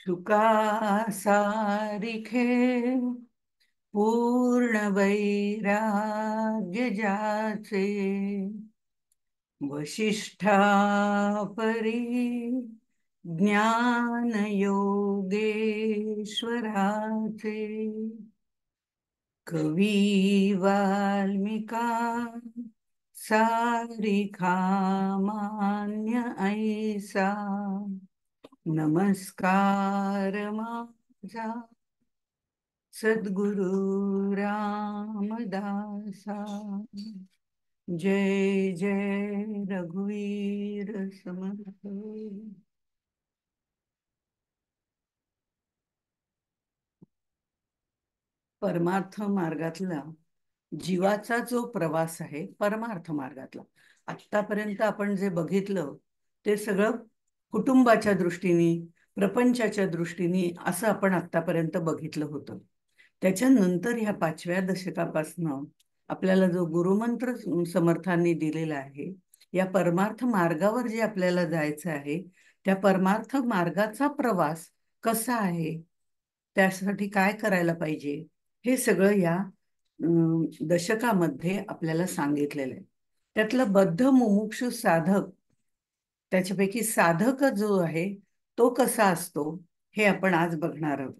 शुका सारिखे पूर्ण वैराग्य ज्याचे वशिष्ठा परी ज्ञान योगेश्वराचे कवी वाल्मिका सारिखा मान्य ऐसा नमस्कार माझा सद्गुरु रामदासा. जय जय रघुवीर समर्थ. परमार्थ मार्गातला जीवाचा जो प्रवास आहे, परमार्थ मार्गातला आतापर्यंत आपण जे बघितलं ते सगळं कुटुंबाच्या दृष्टीने, प्रपंचाच्या दृष्टीने असं आपण आतापर्यंत बघितलं होतं. त्याच्यानंतर ह्या 5व्या दशकापासनं आपल्याला जो गुरुमंत्र समर्थांनी दिलेला आहे, या परमार्थ मार्गावर जे आपल्याला जायचं आहे, त्या परमार्थ मार्गाचा प्रवास कसा आहे, त्यासाठी काय करायला पाहिजे, हे सगळं या दशकामध्ये आपल्याला सांगितलेलं आहे. त्यातलं बद्ध मुमुक्षु साधक, त्याच्यापैकी साधक जो आहे तो कसा असतो हे आपण आज बघणार आहोत.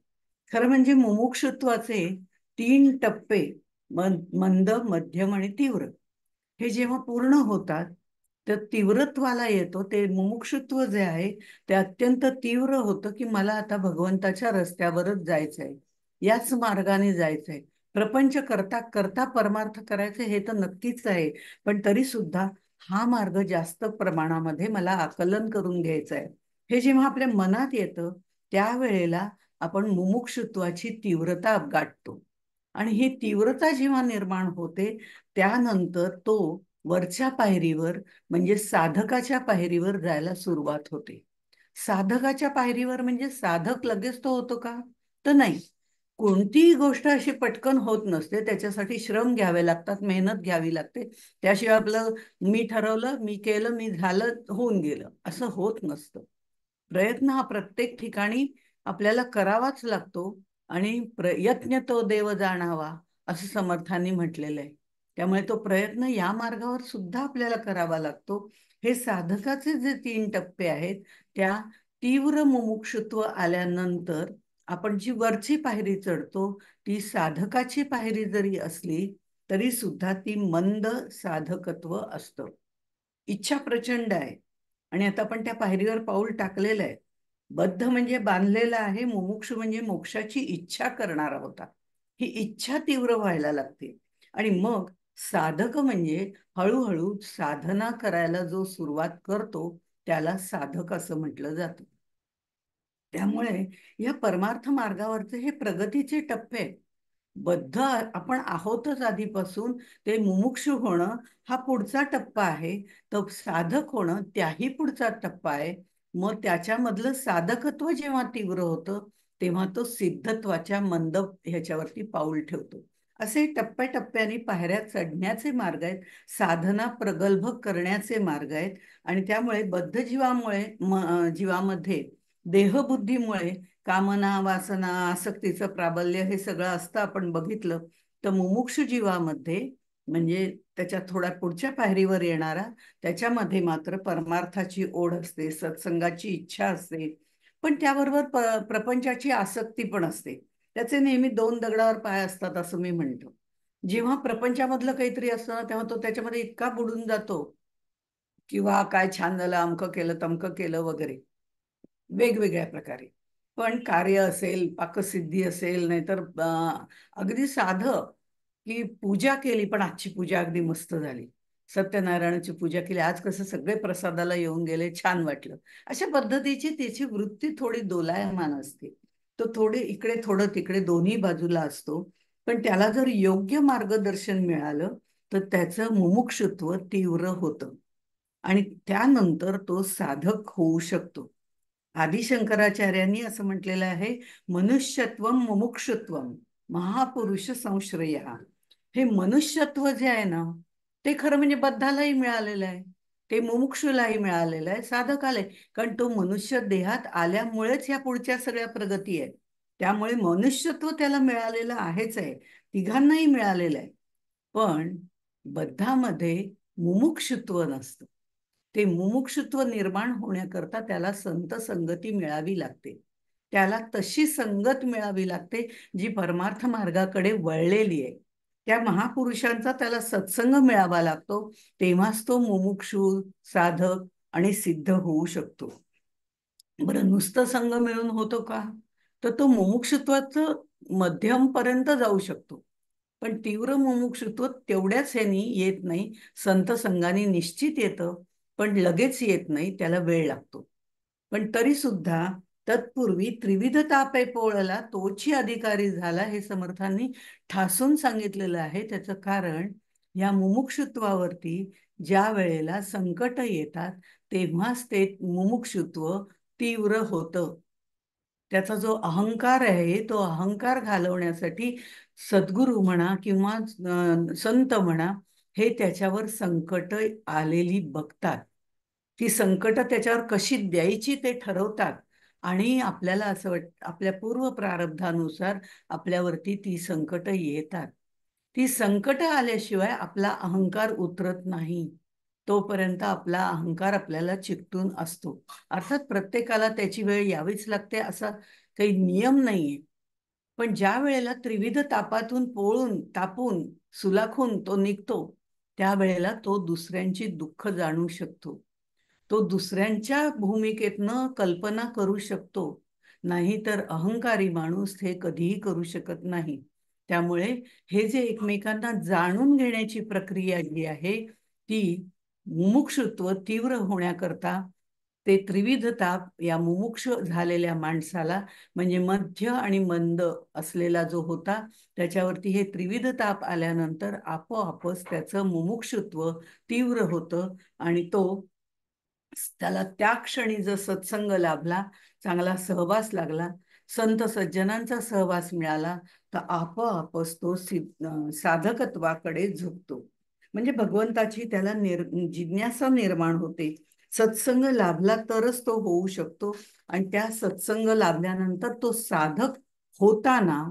खरं म्हणजे मुमुक्षुत्वाचे 3 टप्पे, मंद, मध्यम आणि तीव्र, हे जेव्हा पूर्ण होतात तर तीव्रत्वाला येतो. ते मुमुक्षुत्व जे आहे ते अत्यंत तीव्र होतं की मला आता भगवंताच्या रस्त्यावरच जायचंय, याच मार्गाने जायचंय. प्रपंच करता करता परमार्थ करायचे हे तर नक्कीच आहे, पण तरी सुद्धा हा मार्ग जास्त प्रमाणामध्ये मला आकलन करून घ्यायचा आहे, हे जेव्हा आपल्या मनात येतं त्यावेळेला आपण मुमुक्षुत्वाची तीव्रता गाठतो. आणि ही तीव्रता जेव्हा निर्माण होते त्यानंतर तो वरच्या पायरीवर म्हणजे साधकाच्या पायरीवर जायला सुरुवात होते. साधकाच्या पायरीवर म्हणजे साधक लगेच तो होतो का? तर नाही. कोणतीही गोष्ट अशी पटकन होत नसते, त्याच्यासाठी श्रम घ्यावे लागतात, मेहनत घ्यावी लागते. त्याशिवाय आपलं मी ठरवलं, मी केलं, मी झालं, होऊन गेलं असं होत नसतं. प्रयत्न हा प्रत्येक ठिकाणी आपल्याला करावाच लागतो आणि प्रयत्न तो देव जाणावा असं समर्थांनी म्हटलेलं आहे. त्यामुळे तो प्रयत्न या मार्गावर सुद्धा आपल्याला करावा लागतो. हे साधकाचे जे 3 टप्पे आहेत, त्या तीव्र मुमुक्षुत्व आल्यानंतर आपण जी वरची पायरी चढतो ती साधकाची पायरी जरी असली तरी सुद्धा ती मंद साधकत्व असतं. इच्छा प्रचंड आहे आणि आता आपण त्या पायरीवर पाऊल टाकलेलं आहे. बद्ध म्हणजे बांधलेला आहे, मुमुक्षु म्हणजे मोक्षाची इच्छा करणारा होता. ही इच्छा तीव्र व्हायला लागते आणि मग साधक म्हणजे हळूहळू साधना करायला जो सुरुवात करतो त्याला साधक असं म्हटलं जातं. त्यामुळे या परमार्थ मार्गावरचे हे प्रगतीचे टप्पे आहेत. बद्ध आपण आहोतच आधीपासून, ते मुमुक्षु होणं हा पुढचा टप्पा आहे. तर साधक होणं त्याही पुढचा टप्पा आहे. मग त्याच्यामधलं साधकत्व जेव्हा तीव्र होतं तेव्हा तो सिद्धत्वाच्या मंद ह्याच्यावरती पाऊल ठेवतो. असे टप्प्याटप्प्याने पायऱ्या चढण्याचे मार्ग आहेत, साधना प्रगल्भ करण्याचे मार्ग आहेत. आणि त्यामुळे बद्ध जीवामुळे जीवामध्ये देहबुद्धीमुळे कामना, वासना, आसक्तीचं प्राबल्य हे सगळं असतं आपण बघितलं. तर मुमुक्षु जीवामध्ये म्हणजे त्याच्या थोड्या पुढच्या पायरीवर येणारा, त्याच्यामध्ये मात्र परमार्थाची ओढ असते, सत्संगाची इच्छा असते, पण त्याबरोबर प्रपंचाची आसक्ती पण असते. त्याचे नेहमी 2 दगडावर पाय असतात असं मी म्हणतो. जेव्हा प्रपंचामधलं काहीतरी असतं ना तेव्हा तो त्याच्यामध्ये इतका बुडून जातो किंवा काय छान झालं, अमकं केलं, तमकं केलं वगैरे वेगवेगळ्या प्रकारे. पण कार्य असेल, पाकसिद्धी असेल, नाहीतर अगदी साधं की पूजा केली पण आजची पूजा अगदी मस्त झाली, सत्यनारायणाची पूजा केली, आज कसं सगळे प्रसादाला येऊन गेले, छान वाटलं, अशा पद्धतीची त्याची वृत्ती थोडी दोलायमान असते. तो थोडे इकडे थोडं तिकडे दोन्ही बाजूला असतो. पण त्याला जर योग्य मार्गदर्शन मिळालं तर त्याचं मुमुक्षुत्व तीव्र होतं आणि त्यानंतर तो साधक होऊ शकतो. आदिशंकराचार्यांनी असं म्हटलेलं आहे, मनुष्यत्वम मुमुक्षुत्वम महापुरुष संश्रया. हे मनुष्यत्व जे आहे ना ते खरं म्हणजे बद्धालाही मिळालेलं आहे. ते मुमुक्षूलाही मिळालेलं आहे, साधकाला आहे. कारण तो मनुष्य देहात आल्यामुळेच ह्या पुढच्या सगळ्या प्रगती आहेत. त्यामुळे मनुष्यत्व त्याला मिळालेलं आहेच आहे, तिघांनाही मिळालेलं आहे. पण बद्धामध्ये मुमुक्षुत्व नसतं. ते मुमुक्षुत्व निर्माण होण्याकरता त्याला संत संगती मिळावी लागते. त्याला तशी संगत मिळावी लागते जी परमार्थ मार्गाकडे वळलेली आहे. त्या महापुरुषांचा त्याला सत्संग मिळावा लागतो. तेव्हाच तो मुमुक्षू, साधक आणि सिद्ध होऊ शकतो. बरं, नुसतं संघ मिळून होतो का? तर तो मुमुक्षुत्वाचं मध्यम पर्यंत जाऊ शकतो. पण तीव्र मुमुक्षुत्व तेवढ्याच ह्यानी येत नाही. संत संघाने निश्चित येतं, पण लगेच येत नाही, त्याला वेळ लागतो. पण तरी सुद्धा तत्पूर्वी त्रिविध तापे पोळला तोची अधिकारी झाला, हे समर्थांनी ठासून सांगितलेलं आहे. त्याचं कारण या मुमुक्षुत्वावरती ज्या वेळेला संकट येतात तेव्हाच ते मुमुक्षुत्व तीव्र होतं. त्याचा जो अहंकार आहे तो अहंकार घालवण्यासाठी सद्गुरू म्हणा किंवा संत म्हणा, हे त्याच्यावर संकट आलेली बघतात. ती संकट त्याच्यावर कशी द्यायची ते ठरवतात. आणि आपल्याला असं वाटतं आपल्या पूर्व प्रारब्धानुसार आपल्यावरती ती संकट येतात. ती संकट आल्याशिवाय आपला अहंकार उतरत नाही. तोपर्यंत आपला अहंकार आपल्याला चिकटून असतो. अर्थात प्रत्येकाला त्याची वेळ यावीच लागते असा काही नियम नाहीये. पण ज्या वेळेला त्रिविध तापातून तापून सुलाखून तो निघतो, त्यावेळेला तो दुसऱ्यांची दुःख जाणू शकतो. तो दुसऱ्यांच्या भूमिकेतनं कल्पना करू शकतो. नाहीतर अहंकारी माणूस हे कधीही करू शकत नाही. त्यामुळे हे जे एकमेकांना जाणून घेण्याची प्रक्रिया जी आहे ती मुमुक्षुत्व तीव्र होण्याकरता, ते त्रिविध ताप या मुमुक्ष झालेल्या माणसाला, म्हणजे मध्य आणि मंद असलेला जो होता त्याच्यावरती हे त्रिविध ताप आल्यानंतर आपोआपच त्याचं मुमुक्षुत्व तीव्र होतं. आणि त्याला त्या क्षणी जर सत्संग लाभला, चांगला सहवास लागला, संत सज्जनांचा सहवास मिळाला, तर आपोआपच तो साधकत्वाकडे झुकतो. म्हणजे भगवंताची त्याला जिज्ञासा निर्माण होते. सत्संग लाभला तरच तो होऊ शकतो. आणि त्या सत्संग लाभल्यानंतर तो साधक होताना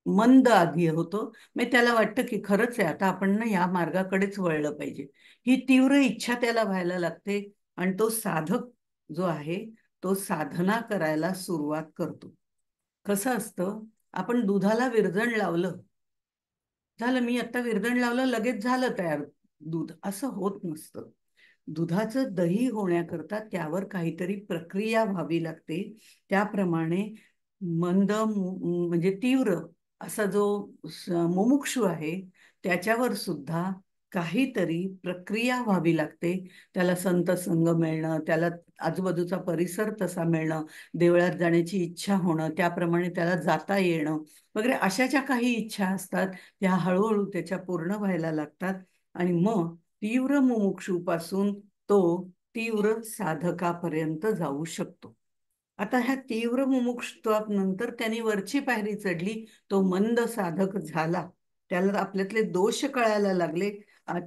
मंद आधी होतो. मग त्याला वाटतं की खरंच आहे, आता आपण ना या मार्गाकडेच वळलं पाहिजे. ही तीव्र इच्छा त्याला व्हायला लागते. आणि तो साधक जो आहे तो साधना करायला सुरुवात करतो. कसं असतं, आपण दुधाला विरजण लावलं, झालं, मी आता विरजण लावलं लगेच झालं तयार दूध, असं होत नसतं. दुधाचं दही होण्याकरता त्यावर काहीतरी प्रक्रिया व्हावी लागते. त्याप्रमाणे म्हणजे तीव्र असा जो मुमुक्षू आहे त्याच्यावर सुद्धा काहीतरी प्रक्रिया व्हावी लागते. त्याला संत संग मिळणं, त्याला आजूबाजूचा परिसर तसा मिळणं, देवळात जाण्याची इच्छा होणं, त्याप्रमाणे त्याला जाता येणं वगैरे, अशा ज्या काही इच्छा असतात त्या हळूहळू त्याच्या पूर्ण व्हायला लागतात. आणि मग तीव्र मुमुक्षूपासून तो तीव्र साधकापर्यंत जाऊ शकतो. आता ह्या तीव्र मुमुक्षुत्वानंतर त्यांनी वरची पायरी चढली, तो मंद साधक झाला. त्याला आपल्यातले दोष कळायला लागले,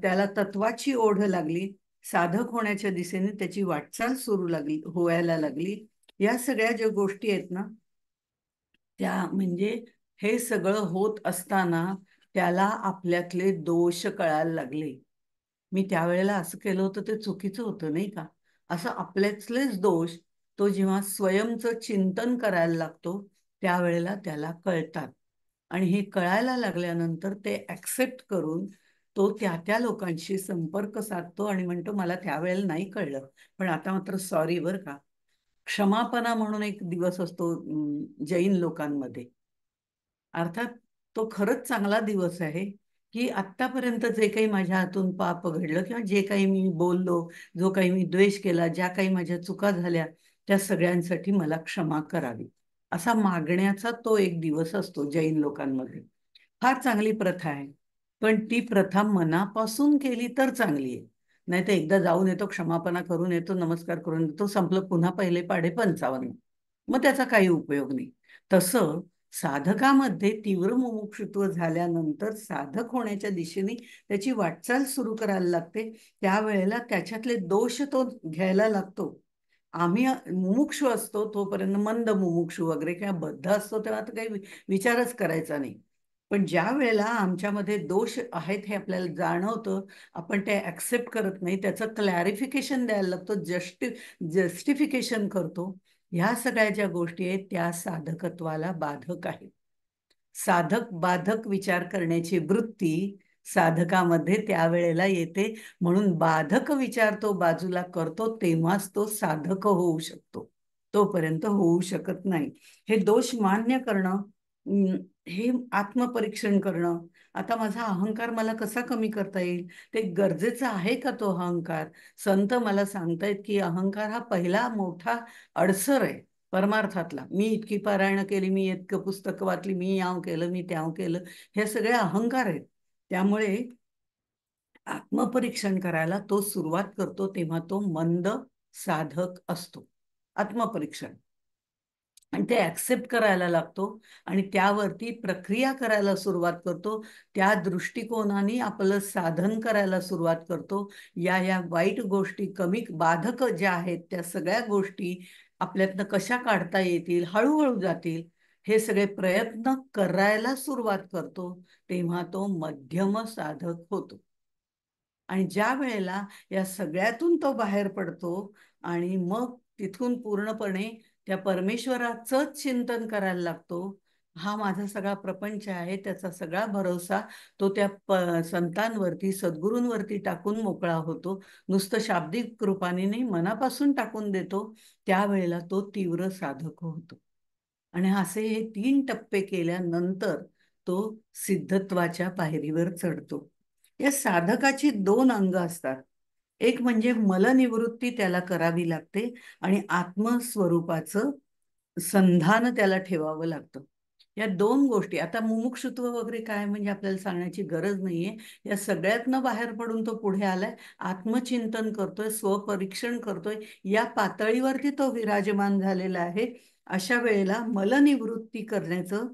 त्याला तत्वाची ओढ लागली, साधक होण्याच्या दिशेने त्याची वाटचाल सुरू व्हायला लागली. या सगळ्या ज्या गोष्टी आहेत ना, त्या म्हणजे हे सगळं होत असताना त्याला आपल्यातले दोष कळायला लागले. मी त्यावेळेला असं केलं होतं ते चुकीचं होतं नाही का, असं आपल्यातलेच दोष तो जेव्हा स्वयंचं चिंतन करायला लागतो त्यावेळेला त्याला कळतात. आणि हे कळायला लागल्यानंतर ते ऍक्सेप्ट करून तो त्या त्या लोकांशी संपर्क साधतो आणि म्हणतो मला त्यावेळेला नाही कळलं, पण आता मात्र सॉरी बरं का. क्षमापना म्हणून एक दिवस असतो जैन लोकांमध्ये. अर्थात तो खरंच चांगला दिवस आहे की आत्तापर्यंत जे काही माझ्या हातून पाप घडलं किंवा जे काही मी बोललो, जो काही मी द्वेष केला, ज्या काही माझ्या चुका झाल्या, त्या सगळ्यांसाठी मला क्षमा करावी, असा मागण्याचा तो एक दिवस असतो जैन लोकांमध्ये. फार चांगली प्रथा आहे. पण ती प्रथा मनापासून केली तर चांगली आहे. नाही तर एकदा जाऊन येतो, क्षमापणा करून येतो, नमस्कार करून येतो, संपलं, पुन्हा पहिले पाढे 55, मग त्याचा काही उपयोग नाही. तसं साधकामध्ये तीव्र मुमुक्षुत्व झाल्यानंतर साधक होण्याच्या दिशेने त्याची वाटचाल सुरू करायला लागते. त्यावेळेला त्याच्यातले दोष तो घ्यायला लागतो. आम्ही मुमुक्षू असतो तोपर्यंत, मंद मुमुक्षू वगैरे किंवा बद्ध असतो तेव्हा तर काही विचारच करायचा नाही. पण ज्या वेळेला आमच्यामध्ये दोष आहेत हे आपल्याला जाणवतं, आपण ते ऍक्सेप्ट करत नाही, त्याचं क्लॅरिफिकेशन द्यायला लागतो, जस्टिफिकेशन करतो. ह्या सगळ्या ज्या गोष्टी आहेत त्या साधकत्वाला बाधक आहेत. साधक बाधक विचार करण्याची वृत्ती साधकामध्ये त्यावेळेला येते. म्हणून बाधक विचार तो बाजूला करतो तेव्हाच तो साधक होऊ शकतो, तोपर्यंत होऊ शकत नाही. हे दोष मान्य करणं, हे आत्मपरीक्षण करणं. आता माझा अहंकार मला कसा कमी करता येईल, ते गरजेचं आहे का तो अहंकार? संत मला सांगतायत की अहंकार हा पहिला मोठा अडसर आहे परमार्थातला. मी इतकी पारायण केली, मी इतकं पुस्तकं वाचली, मी याव केलं, मी त्याव केलं, हे सगळे अहंकार आहेत. त्यामुळे आत्मपरीक्षण करायला तो सुरुवात करतो तेव्हा तो मंद साधक असतो. आत्मपरीक्षण, आणि ते ऍक्सेप्ट करायला लागतो आणि त्यावरती प्रक्रिया करायला सुरुवात करतो. त्या दृष्टिकोनाने आपलं साधन करायला सुरुवात करतो. या वाईट गोष्टी, कमी बाधक ज्या आहेत त्या सगळ्या गोष्टी आपल्यातनं कशा काढता येतील, हळूहळू जातील, हे सगळे प्रयत्न करायला सुरुवात करतो. तेव्हा तो मध्यम साधक होतो. आणि ज्या वेळेला या सगळ्यातून तो बाहेर पडतो आणि मग तिथून पूर्णपणे त्या परमेश्वराचंच चिंतन करायला लागतो, हा माझा सगळा प्रपंच आहे, त्याचा सगळा भरोसा तो त्या संतांवरती, सद्गुरूंवरती टाकून मोकळा होतो. नुसतं शाब्दिक कृपाने नाही, मनापासून टाकून देतो. त्यावेळेला तो तीव्र साधक होतो. आणि असे हे 3 टप्पे केल्यानंतर तो सिद्धत्वाच्या पायरीवर चढतो. या साधकाची 2 अंग असतात. एक म्हणजे मलनिवृत्ती त्याला करावी लागते आणि आत्मस्वरूपाचं संधान त्याला ठेवावं लागतं. या 2 गोष्टी, आता मुमुक्षुत्व वगैरे काय म्हणजे आपल्याला सांगण्याची गरज नाहीये. या सगळ्यातनं बाहेर पडून तो पुढे आलाय, आत्मचिंतन करतोय, स्वपरीक्षण करतोय, या पातळीवरती तो विराजमान झालेला आहे. अशा वेळेला मलनिवृत्ती करण्याचं,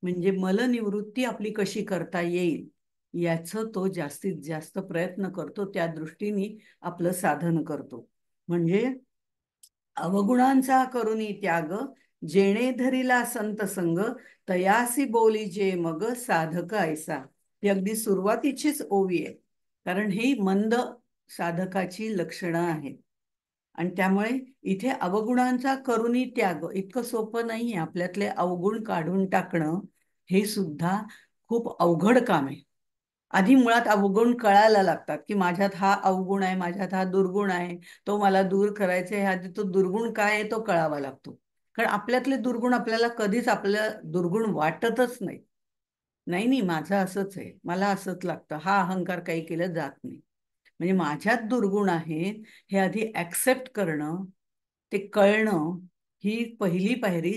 म्हणजे मलनिवृत्ती आपली कशी करता येईल याचं तो जास्तीत जास्त प्रयत्न करतो. त्या दृष्टीने आपलं साधन करतो. म्हणजे अवगुणांचा करुनी त्याग, जेणे धरिला संत संग, तयासी बोली जे मग साधक ऐसा. ही अगदी सुरुवातीचीच ओवी आहे, कारण ही मंद साधकाची लक्षणं आहेत. आणि त्यामुळे इथे अवगुणांचा करुनी त्याग इतकं सोपं नाहीये. आपल्यातले अवगुण काढून टाकणं हे सुद्धा खूप अवघड काम आहे. आधी मुळात अवगुण कळायला लागतात, की माझ्यात हा अवगुण आहे, माझ्यात हा दुर्गुण आहे, तो मला दूर करायचा आहे. आधी तो दुर्गुण काय आहे तो कळावा लागतो. कारण आपल्यातले दुर्गुण आपल्याला कधीच आपल्या दुर्गुण वाटतच नाही. नाही नाही, माझं असंच आहे, मला असंच लागतं, हा अहंकार काही केलं जात नाही. म्हणजे माझ्यात दुर्गुण आहेत हे आधी ऍक्सेप्ट करणं, ते कळणं, ही पहिली पायरी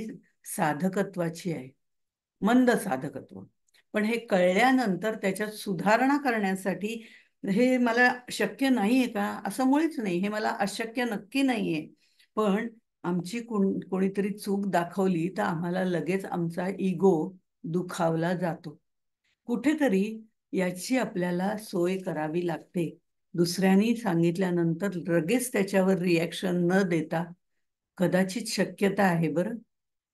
साधकत्वाची आहे, मंद साधकत्व. पण हे कळल्यानंतर त्याच्यात सुधारणा करण्यासाठी, हे मला शक्य नाहीये का, असं मुळीच नाही, हे मला अशक्य नक्की नाहीये. पण आमची कोणीतरी चूक दाखवली तर आम्हाला लगेच आमचा इगो दुखावला जातो. कुठेतरी याची आपल्याला सोय करावी लागते. दुसऱ्यांनी सांगितल्यानंतर लगेच त्याच्यावर रिॲक्शन न देता, कदाचित शक्यता आहे बरं,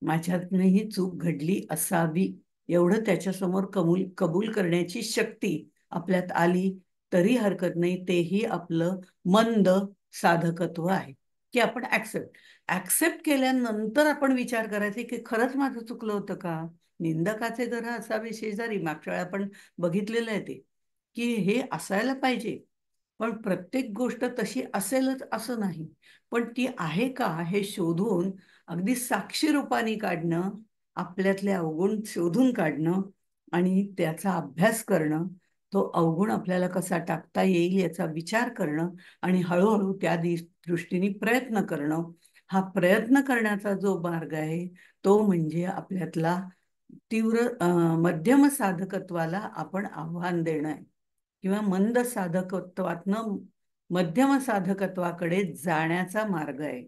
माझ्यातनं ही चूक घडली असावी, एवढं त्याच्यासमोर कबूल करण्याची शक्ती आपल्यात आली तरी हरकत नाही. तेही आपलं मंद साधकत्व आहे, की आपण ऍक्सेप्ट केल्यानंतर आपण विचार करायचे की खरंच माझं चुकलं होतं का. निंदकाचे घर असावे शेजारी, मागच्या वेळा आपण बघितलेलं आहे ते, की हे असायला पाहिजे. पण प्रत्येक गोष्ट तशी असेलच असं नाही, पण ती आहे का हे शोधून अगदी साक्षी रूपाने काढणं, आपल्यातले अवगुण शोधून काढणं आणि त्याचा अभ्यास करणं, तो अवगुण आपल्याला कसा टाकता येईल याचा विचार करणं आणि हळूहळू त्या दृष्टीने प्रयत्न करणं. हा प्रयत्न करण्याचा जो मार्ग आहे तो म्हणजे आपल्यातला तीव्र मध्यम साधकत्वाला आपण आव्हान देणं आहे, किंवा मंद साधकत्वातनं मध्यम साधकत्वाकडे जाण्याचा मार्ग आहे.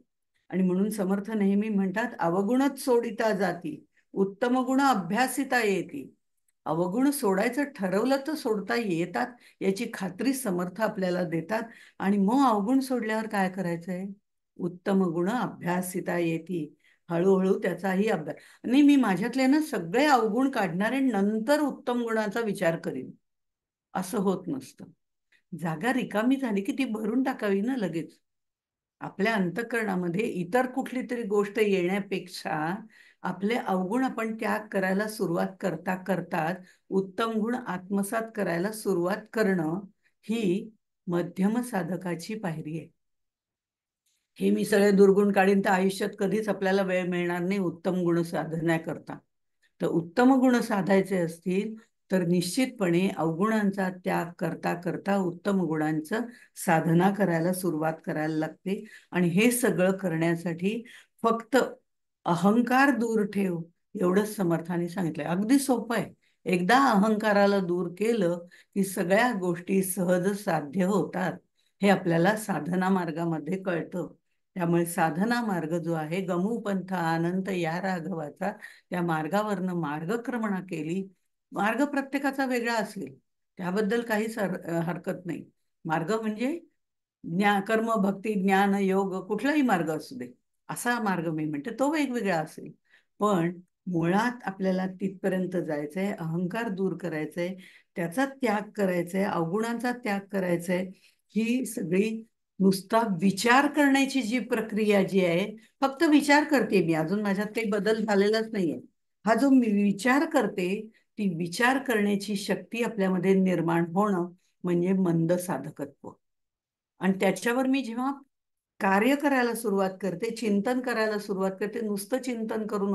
आणि म्हणून समर्थ नेहमी म्हणतात, अवगुणच सोडिता जाती उत्तम गुण अभ्यासिता येती. अवगुण सोडायचं ठरवलं तर सोडता येतात, याची खात्री समर्थ आपल्याला देतात. आणि मग अवगुण सोडल्यावर काय करायचंय? उत्तम गुण अभ्यासिता येती. हळूहळू त्याचाही अभ्यास. नाही, मी माझ्यातले ना सगळे अवगुण काढणारे, नंतर उत्तम गुणाचा विचार करीन, असं होत नसतं. जागा रिकामी झाली की ती भरून टाकावी ना लगेच. आपल्या अंतःकरणामध्ये इतर कुठली तरी गोष्ट येण्यापेक्षा आपले अवगुण आपण त्याग करायला सुरुवात करता करताच उत्तम गुण आत्मसात करायला सुरुवात करणं, ही मध्यम साधकाची पायरी आहे. हे मी सगळे दुर्गुण काढीन तर आयुष्यात कधीच आपल्याला वेळ मिळणार नाही उत्तम गुण साधण्याकरता. तर उत्तम गुण साधायचे असतील तर निश्चितपणे अवगुणांचा त्याग करता करता उत्तम गुणांचं साधना करायला सुरुवात करायला लागते. आणि हे सगळं करण्यासाठी फक्त अहंकार दूर ठेव, एवढंच समर्थाने सांगितलंय. अगदी सोपं आहे. एकदा अहंकाराला दूर केलं की सगळ्या गोष्टी सहज साध्य होतात, हे आपल्याला साधना मार्गामध्ये कळतं. त्यामुळे साधना मार्ग जो आहे, गमू पंथ अनंत या राघवाचा, त्या मार्गावरनं मार्गक्रमणा केली. मार्ग प्रत्येकाचा वेगळा असेल, त्याबद्दल काहीच हरकत नाही. मार्ग म्हणजे कर्म, भक्ती, ज्ञान, योग, कुठलाही मार्ग असू दे, असा मार्ग मी म्हणते, तो वेगवेगळा असेल. पण मुळात आपल्याला तिथपर्यंत जायचंय, अहंकार दूर करायचंय, त्याचा त्याग करायचाय, अवगुणांचा त्याग करायचाय. ही सगळी नुसता विचार करण्याची जी प्रक्रिया जी आहे, फक्त विचार करते मी, अजून माझ्यात काही बदल झालेलाच नाहीये. हा जो मी विचार करते, ती विचार करण्याची शक्ती आपल्यामध्ये निर्माण होणं म्हणजे मंद साधकत्व. आणि त्याच्यावर मी जेव्हा कार्य करायला सुरुवात करते, चिंतन करायला सुरुवात करते, नुसतं चिंतन करून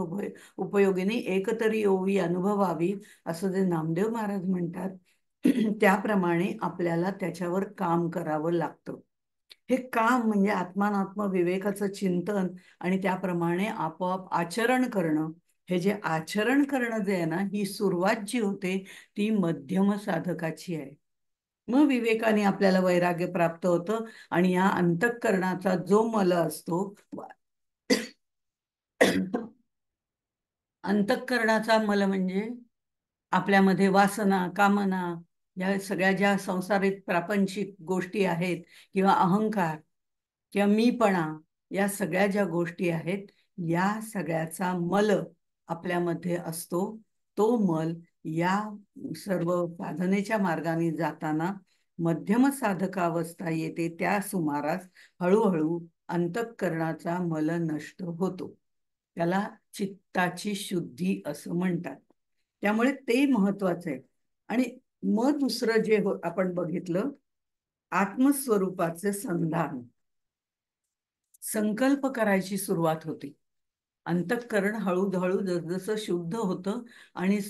उपयोगी नाही, एकतरी ओवी अनुभवावी, असं जे नामदेव महाराज म्हणतात, त्याप्रमाणे आपल्याला त्याच्यावर काम करावं लागतं. हे काम म्हणजे आत्मानात्म विवेकाचं चिंतन आणि त्याप्रमाणे आपोआप आचरण करणं. हे जे आचरण करणं जे आहे ना, ही सुरुवात जी होते ती मध्यम साधकाची आहे. मग विवेकाने आपल्याला वैराग्य प्राप्त होतं. आणि या अंतःकरणाचा जो मल असतो, अंतःकरणाचा मल म्हणजे आपल्यामध्ये वासना, कामना, या सगळ्या ज्या संसारिक प्रापंचिक गोष्टी आहेत, किंवा अहंकार किंवा मीपणा, या सगळ्या ज्या गोष्टी आहेत, या सगळ्याचा मल आपल्यामध्ये असतो. तो मल या सर्व साधनेच्या मार्गाने जाताना मध्यम साधकावस्था येते, त्या सुमारास हळूहळू अंतःकरणाचा मल नष्ट होतो. त्याला चित्ताची शुद्धी असं म्हणतात. त्यामुळे ते महत्वाचं आहे. आणि मग दुसरं जे आपण बघितलं, आत्मस्वरूपाचे संधान. संकल्प करायची सुरुवात होती. अंतःकरण हळूहळू जसजसं शुद्ध होतं आणि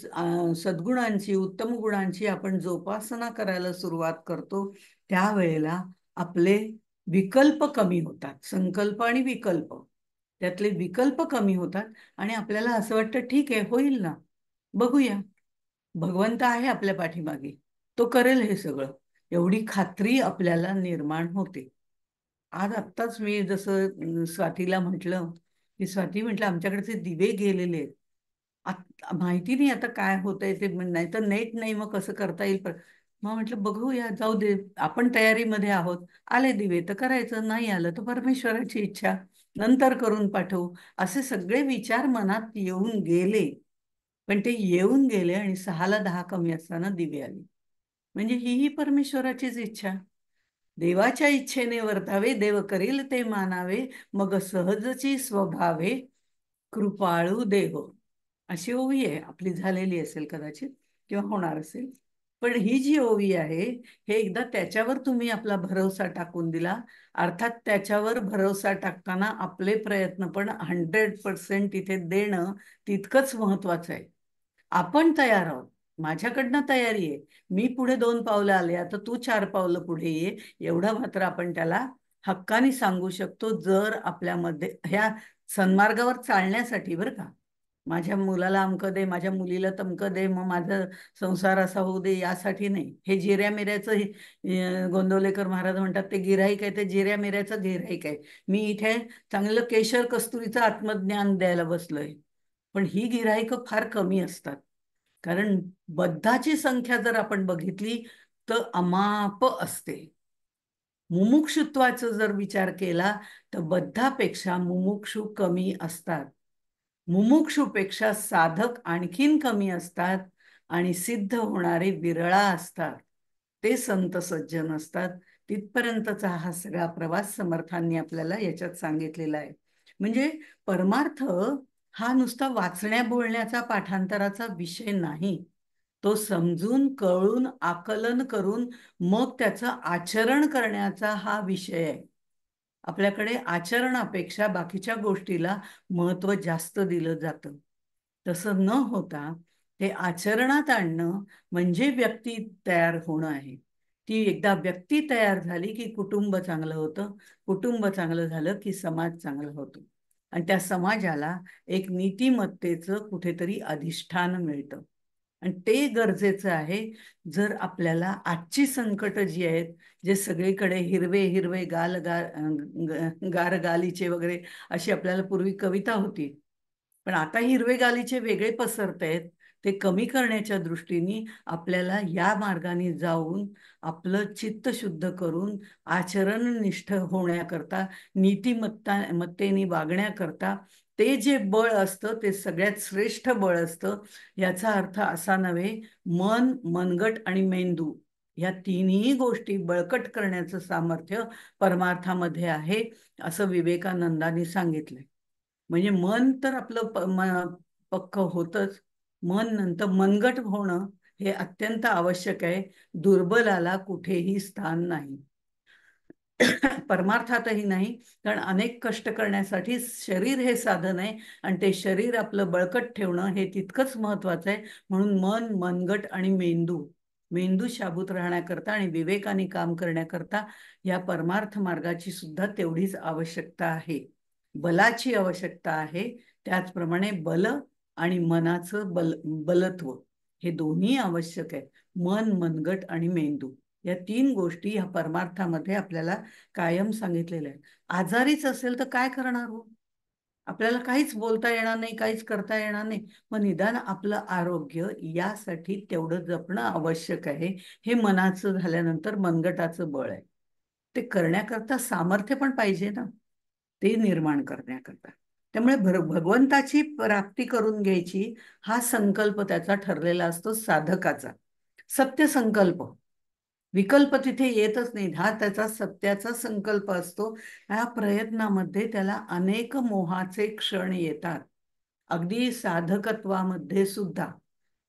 सद्गुणांची, उत्तम गुणांची आपण जोपासना करायला सुरुवात करतो, त्यावेळेला आपले विकल्प कमी होतात. संकल्प आणि विकल्प, त्यातले विकल्प कमी होतात. आणि आपल्याला असं वाटतं, ठीक आहे, होईल ना, बघूया, भगवंत आहे आपल्या पाठीमागे, तो करेल हे सगळं, एवढी खात्री आपल्याला निर्माण होते. आज आत्ताच मी जसं स्वातीला म्हटलं, की स्वाती म्हटलं आमच्याकडचे दिवे गेलेले आहेत. माहिती नाही आता काय होतंय ते, नाही तर नेट नाही, मग कसं करता येईल. पण मग म्हटलं बघूया, जाऊ दे, आपण तयारीमध्ये आहोत. आले दिवे तर करायचं, नाही आलं तर परमेश्वराची इच्छा, नंतर करून पाठवू. असे सगळे विचार मनात येऊन गेले. पण ते येऊन गेले आणि 6ला 10 कमी असताना दिवे आले. म्हणजे ही परमेश्वराचीच इच्छा. देवाच्या इच्छेने वर्तावे, देव करील ते मानावे, मग सहजची स्वभावे, कृपाळू देव. अशी ओवी आहे आपली, झालेली असेल कदाचित किंवा होणार असेल. पण ही जी ओवी आहे, हे एकदा त्याच्यावर तुम्ही आपला भरोसा टाकून दिला, अर्थात त्याच्यावर भरोसा टाकताना आपले प्रयत्न पण 100% तिथे देणं तितकंच महत्वाचं आहे. आपण तयार आहोत, माझ्याकडनं तयारी आहे, मी पुढे 2 पावलं आले, आता तू 4 पावलं पुढे ये, एवढं मात्र आपण त्याला हक्काने सांगू शकतो. जर आपल्यामध्ये ह्या सन्मार्गावर चालण्यासाठी, बरं का, माझ्या मुलाला अमकं दे, माझ्या मुलीला तमकं दे, मग माझा संसार असा होऊ दे, यासाठी नाही. हे जिऱ्या मिऱ्याचं गोंदवलेकर महाराज म्हणतात, ते गिऱ्हाईक आहे, ते जिऱ्या मिऱ्याचं गिऱ्हाईक आहे. मी इथे चांगलं केशर कस्तुरीचं आत्मज्ञान द्यायला बसलोय. पण ही गिराईकं फार कमी असतात. कारण बद्धाची संख्या जर आपण बघितली तर अमाप असते. मुमुक्षुत्वाचा जर विचार केला तर बद्धापेक्षा मुमुक्षू कमी असतात. मुमुक्षुपेक्षा साधक आणखीन कमी असतात आणि सिद्ध होणारे विरळा असतात. ते संत सज्जन असतात. तिथपर्यंतचा हा सगळा प्रवास समर्थांनी आपल्याला याच्यात सांगितलेला आहे. म्हणजे परमार्थ हा नुसता वाचण्या बोलण्याचा पाठांतराचा विषय नाही. तो समजून कळून आकलन करून मग त्याचं आचरण करण्याचा हा विषय आहे. आपल्याकडे आचरणापेक्षा बाकीच्या गोष्टीला महत्त्व जास्त दिलं जातं. तसं न होता ते आचरणात आणणं म्हणजे व्यक्ती तयार होणं आहे. ती एकदा व्यक्ती तयार झाली की कुटुंब चांगलं होतं, कुटुंब चांगलं झालं की समाज चांगला होतो आणि त्या समाजाला एक नीतिमत्तेचं कुठेतरी अधिष्ठान मिळतं. आणि ते गरजेचं आहे. जर आपल्याला आजची संकट जी आहेत, जे सगळीकडे हिरवे हिरवे गार गालीचे वगैरे अशी आपल्याला पूर्वी कविता होती, पण आता हिरवे गालीचे वेगळे पसरत आहेत. ते कमी करण्याच्या दृष्टीने आपल्याला या मार्गाने जाऊन आपलं चित्त शुद्ध करून आचरणनिष्ठ होण्याकरता, नीतिमत्तेने वागण्याकरता ते जे बळ असतं ते सगळ्यात श्रेष्ठ बळ असतं. याचा अर्थ असा नव्हे, मन, मनगट आणि मेंदू या तिन्ही गोष्टी बळकट करण्याचं सामर्थ्य परमार्थामध्ये आहे, असं विवेकानंदांनी सांगितलंय. म्हणजे मन तर आपलं पक्क होतच, मन नंतर मनगट होणं हे अत्यंत आवश्यक आहे. दुर्बलाला कुठेही स्थान नाही. परमार्थातही नाही, कारण अनेक कष्ट करण्यासाठी शरीर हे साधन आहे आणि ते शरीर आपलं बळकट ठेवणं हे तितकंच महत्वाचं आहे. म्हणून मन, मनगट आणि मेंदू, मेंदू शाबूत राहण्याकरता आणि विवेकाने काम करण्याकरता या परमार्थ मार्गाची सुद्धा तेवढीच आवश्यकता आहे. बलाची आवश्यकता आहे. त्याचप्रमाणे बल आणि मनाचं बलत्व हे दोन्ही आवश्यक आहे. मन, मनगट आणि मेंदू या तीन गोष्टी ह्या परमार्थामध्ये आपल्याला कायम सांगितलेल्या आहेत. आजारीच असेल तर काय करणार हो? आपल्याला काहीच बोलता येणार नाही, काहीच करता येणार नाही. मग निदान आपलं आरोग्य यासाठी तेवढं जपणं आवश्यक आहे. हे मनाचं झाल्यानंतर मनगटाचं बळ आहे. ते करण्याकरता सामर्थ्य पण पाहिजे ना, ते निर्माण करण्याकरता. त्यामुळे भगवंताची प्राप्ती करून घ्यायची हा संकल्प त्याचा ठरलेला असतो साधकाचा. सत्य संकल्प, विकल्प तिथे येतच नाही. हा त्याचा सत्याचा संकल्प असतो. ह्या प्रयत्नामध्ये त्याला अनेक मोहाचे क्षण येतात. अगदी साधकत्वामध्ये सुद्धा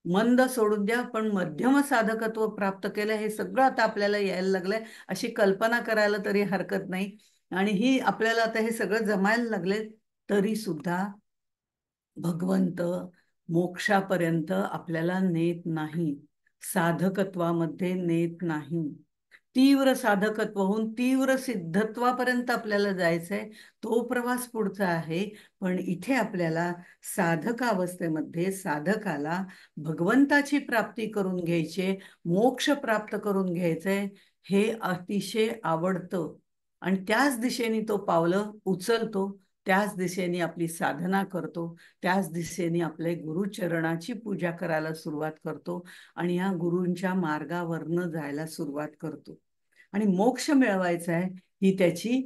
मंद सोडून द्या, पण मध्यम साधकत्व प्राप्त केलं हे सगळं आता आपल्याला यायला लागलंय अशी कल्पना करायला तरी हरकत नाही. आणि ही आपल्याला आता हे सगळं जमायला लागले तरी सुद्धा भगवंत मोक्षापर्यंत आपल्याला नेत नाही, साधकत्वामध्ये नेत नाही. तीव्र साधकत्वाहून तीव्र सिद्धत्वापर्यंत आपल्याला जायचंय. तो प्रवास पुढचा आहे. पण इथे आपल्याला साधकावस्थेमध्ये साधकाला भगवंताची प्राप्ती करून घ्यायची, मोक्ष प्राप्त करून घ्यायचंय, हे अतिशय आवडतं आणि त्याच दिशेने तो पावलं उचलतो. त्याच दिशेने आपली साधना करतो. त्याच दिशेने आपले गुरुचरणाची पूजा करायला सुरुवात करतो आणि या गुरूंच्या मार्गावरनं जायला सुरुवात करतो. आणि मोक्ष मिळवायचा आहे ही त्याची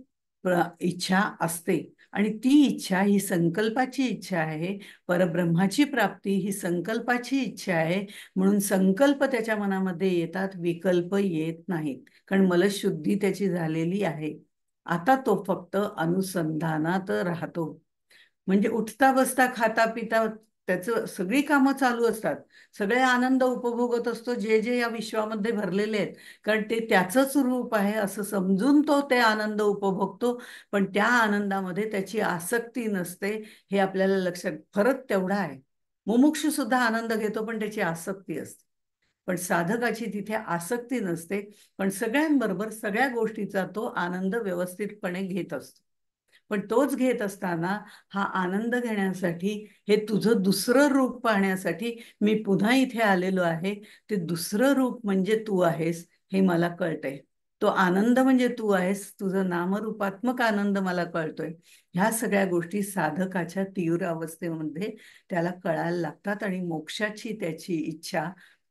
इच्छा असते आणि ती इच्छा ही संकल्पाची इच्छा आहे. परब्रह्माची प्राप्ती ही संकल्पाची इच्छा आहे. म्हणून संकल्प त्याच्या मनामध्ये येतात, विकल्प येत नाहीत, कारण मलशुद्धी त्याची झालेली आहे. आता तो फक्त अनुसंधानात राहतो. म्हणजे उठता बसता खाता पिता त्याचं सगळी कामं चालू असतात. सगळे आनंद उपभोगत असतो जे जे या विश्वामध्ये भरलेले आहेत, कारण ते त्याचंच रूप आहे असं समजून तो ते आनंद उपभोगतो. पण त्या आनंदामध्ये त्याची आसक्ती नसते. हे आपल्याला लक्षात, फरक तेवढा आहे. मुमुक्षू सुद्धा आनंद घेतो पण त्याची आसक्ती असते. पण साधकाची तिथे आसक्ती नसते, पण सगळ्यांबरोबर सगळ्या गोष्टीचा तो आनंद व्यवस्थितपणे घेत असतो. पण तोच घेत असताना हा आनंद घेण्यासाठी, हे तुझं दुसरं रूप पाहण्यासाठी मी पुन्हा इथे आलेलो आहे. ते दुसरं रूप म्हणजे तू आहेस हे मला कळतंय. तो आनंद म्हणजे तू आहेस, तुझं नामरूपात्मक आनंद मला कळतोय. ह्या सगळ्या गोष्टी साधकाच्या तीव्र अवस्थेमध्ये त्याला कळायला लागतात आणि मोक्षाची त्याची इच्छा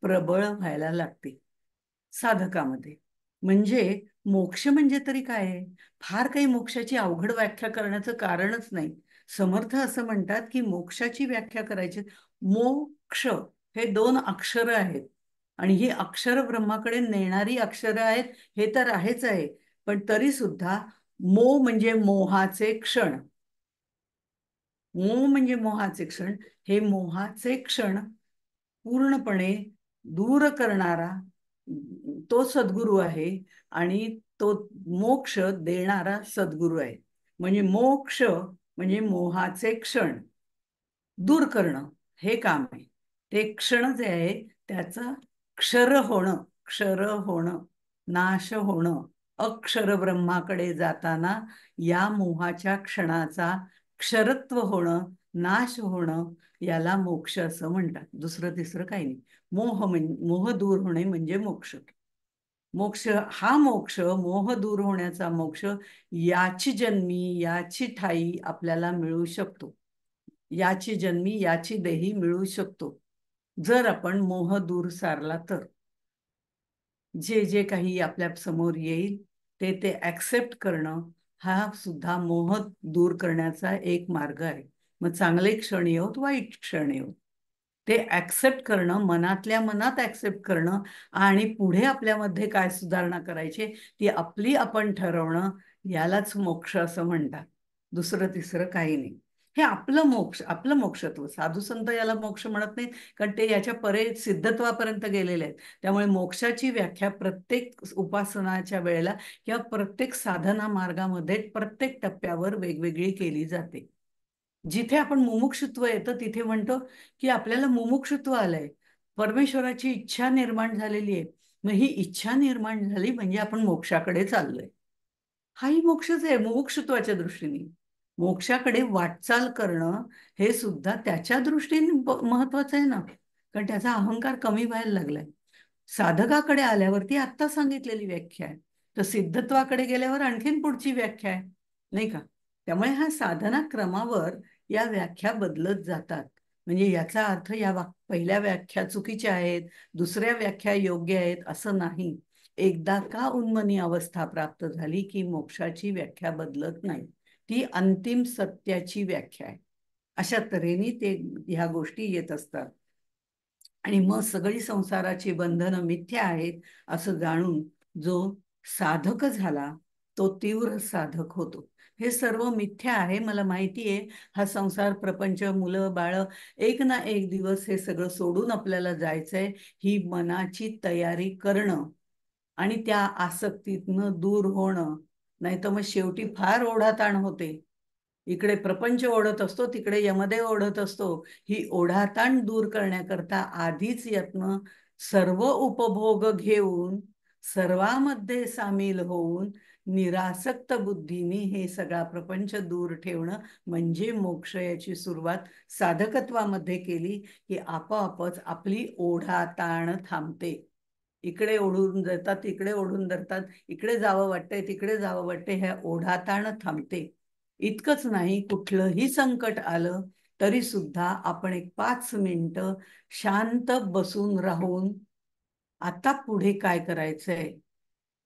प्रबळ व्हायला लागते साधकामध्ये. म्हणजे मोक्ष म्हणजे तरी काय आहे? फार काही मोक्षाची अवघड व्याख्या करण्याचं कारणच नाही. समर्थ असं म्हणतात की मोक्षाची व्याख्या करायची, मोक्ष हे दोन अक्षरं आहेत आणि ही अक्षर ब्रह्माकडे नेणारी अक्षरं आहेत, हे तर आहेच आहे. पण तरी सुद्धा म्हणजे मोहाचे क्षण. म्हणजे मोहाचे क्षण. हे मोहाचे क्षण पूर्णपणे दूर करणारा तो सद्गुरू आहे आणि तो मोक्ष देणारा सद्गुरू आहे. म्हणजे मोक्ष म्हणजे मोहाचे क्षण दूर करणं हे काम आहे. ते क्षण जे आहे त्याचं क्षर होणं, नाश होणं, अक्षर ब्रह्माकडे जाताना या मोहाच्या क्षणाचा क्षरत्व होणं, नाश होणं, याला मोक्ष असं म्हणतात. दुसरं तिसरं काही नाही. मोह दूर होणे म्हणजे मोक्ष. मोह दूर होण्याचा मोक्ष याची जन्मी याची ठाई आपल्याला मिळू शकतो. याची जन्मी याची देही मिळू शकतो जर आपण मोह दूर सारला तर. जे जे काही आपल्या समोर येईल ते ते ऍक्सेप्ट करणं हा सुद्धा मोह दूर करण्याचा एक मार्ग आहे. मग चांगले क्षण येऊत, वाईट क्षण येऊत, ते ऍक्सेप्ट करणं, मनातल्या मनात ऍक्सेप्ट करणं आणि पुढे आपल्यामध्ये काय सुधारणा करायची ती आपली आपण ठरवणं, यालाच मोक्ष असं म्हणतात. दुसरं तिसरं काही नाही. हे आपलं मोक्ष, आपलं मोक्षत्व. साधू संत याला मोक्ष म्हणत नाहीत, कारण ते याच्या परे सिद्धत्वापर्यंत गेलेले आहेत. त्यामुळे मोक्षाची व्याख्या प्रत्येक उपासनाच्या वेळेला किंवा प्रत्येक साधना मार्गामध्ये प्रत्येक टप्प्यावर वेगवेगळी केली जाते. जिथे आपण मुमुक्षुत्व येतं तिथे म्हणतो की आपल्याला मुमुक्षुत्व आलंय, परमेश्वराची इच्छा निर्माण झालेली आहे. मग ही इच्छा निर्माण झाली म्हणजे आपण मोक्षाकडे चाललोय. हाही मोक्षच आहे मुमुक्षुत्वाच्या दृष्टीने. मोक्षाकडे वाटचाल करणं हे सुद्धा त्याच्या दृष्टीने महत्वाचं आहे ना, कारण त्याचा अहंकार कमी व्हायला लागलाय. साधकाकडे आल्यावरती आत्ता सांगितलेली व्याख्या आहे, तर सिद्धत्वाकडे गेल्यावर आणखीन पुढची व्याख्या आहे, नाही का? त्यामुळे ह्या साधना क्रमावर या व्याख्या बदलत जातात. म्हणजे याचा अर्थ पहिल्या व्याख्या चुकीच्या आहेत, दुसऱ्या व्याख्या योग्य आहेत असं नाही. एकदा का उन्मनी अवस्था प्राप्त झाली की मोक्षाची व्याख्या बदलत नाही. ती अंतिम सत्याची व्याख्या आहे. अशा तऱ्हेने ते ह्या गोष्टी येत असतात. आणि मग सगळी संसाराची बंधनं मिथ्या आहेत असं जाणून जो साधक झाला तो तीव्र साधक होतो. हे सर्व मिथ्या आहे, मला माहिती आहे. हा संसार प्रपंच, मुलं बाळ, एक ना एक दिवस हे सगळं सोडून आपल्याला जायचंय. ही मनाची तयारी करणं आणि त्या आसक्तीतनं दूर होणं, नाही तर मग शेवटी फार ओढाताण होते. इकडे प्रपंच ओढत असतो, तिकडे यमदेव ओढत असतो. ही ओढाताण दूर करण्याकरता आधीच यत्न, सर्व उपभोग घेऊन, सर्वामध्ये सामील होऊन, निरासक्त बुद्धीने हे सगळा प्रपंच दूर ठेवणं म्हणजे मोक्ष. याची सुरुवात साधकत्वामध्ये केली की आपोआपच आपली ओढाताण थांबते. इकडे ओढून जातात, तिकडे ओढून धरतात, इकडे जावं वाटतंय, तिकडे जावं वाटतंय, ह्या ओढाताण थांबते. इतकंच नाही, कुठलंही संकट आलं तरी सुद्धा आपण एक 5 मिनिटं शांत बसून राहून आता पुढे काय करायचंय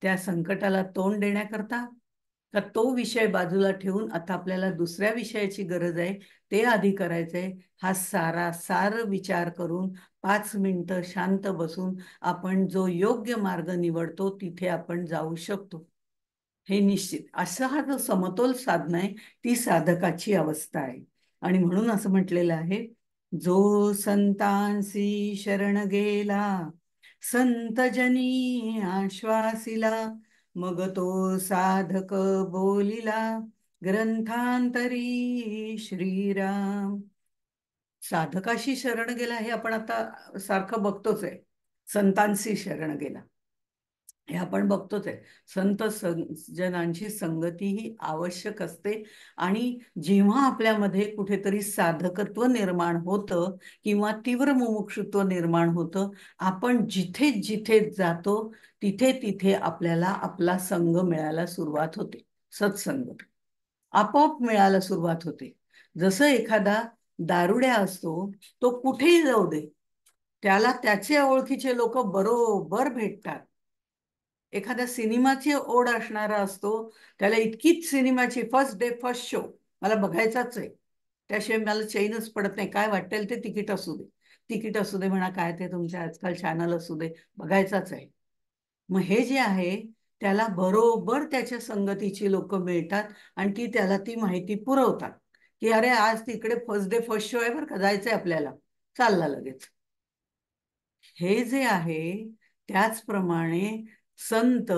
त्या संकटाला तोंड देण्याकरता, का तो विषय बाजूला ठेवून आता आपल्याला दुसऱ्या विषयाची गरज आहे ते आधी करायचंय, हा सार विचार करून 5 मिनिटं शांत बसून आपण जो योग्य मार्ग निवडतो तिथे आपण जाऊ शकतो. हे निश्चित. असा हा जो समतोल साधना आहे ती साधकाची अवस्था आहे. आणि म्हणून असं म्हटलेलं आहे, जो संतांसी शरण गेला संतजनी आश्वासिला, मग तो साधक बोलिला ग्रंथांतरी श्रीराम. साधकाशी शरण गेला हे आपण आता सारखं बघतोच आहे. संतांशी शरण गेला, हे आपण बघतोच आहे. संत जनांची संगती ही आवश्यक असते. आणि जेव्हा आपल्यामध्ये कुठेतरी साधकत्व निर्माण होतं किंवा तीव्र मुमुक्षुत्व निर्माण होतं, आपण जिथे जिथे जातो तिथे तिथे आपल्याला आपला संघ मिळायला सुरुवात होते. सत्संग आपोआप मिळायला सुरुवात होते. जसं एखादा दारुड्या असतो, तो कुठेही जाऊ दे, त्याला त्याचे ओळखीचे लोक बरोबर भेटतात. एखाद्या सिनेमाची ओढ असणारा असतो, त्याला इतकीच सिनेमाची फर्स्ट डे फर्स्ट शो मला बघायचाच आहे, त्याशिवाय मला चैनच पडत नाही. काय वाटेल ते तिकीट असू दे, तिकीट असू दे म्हणा, काय ते तुमचे आजकाल चॅनल असू दे, बघायचाच आहे. मग हे जे आहे, त्याला बरोबर त्याच्या संगतीची लोक मिळतात आणि ती त्याला ती माहिती पुरवतात की अरे आज तिकडे फर्स्ट डे फर्स्ट शो आहे बरं का, जायचंय आपल्याला, चालला लगेच. हे जे आहे त्याचप्रमाणे संत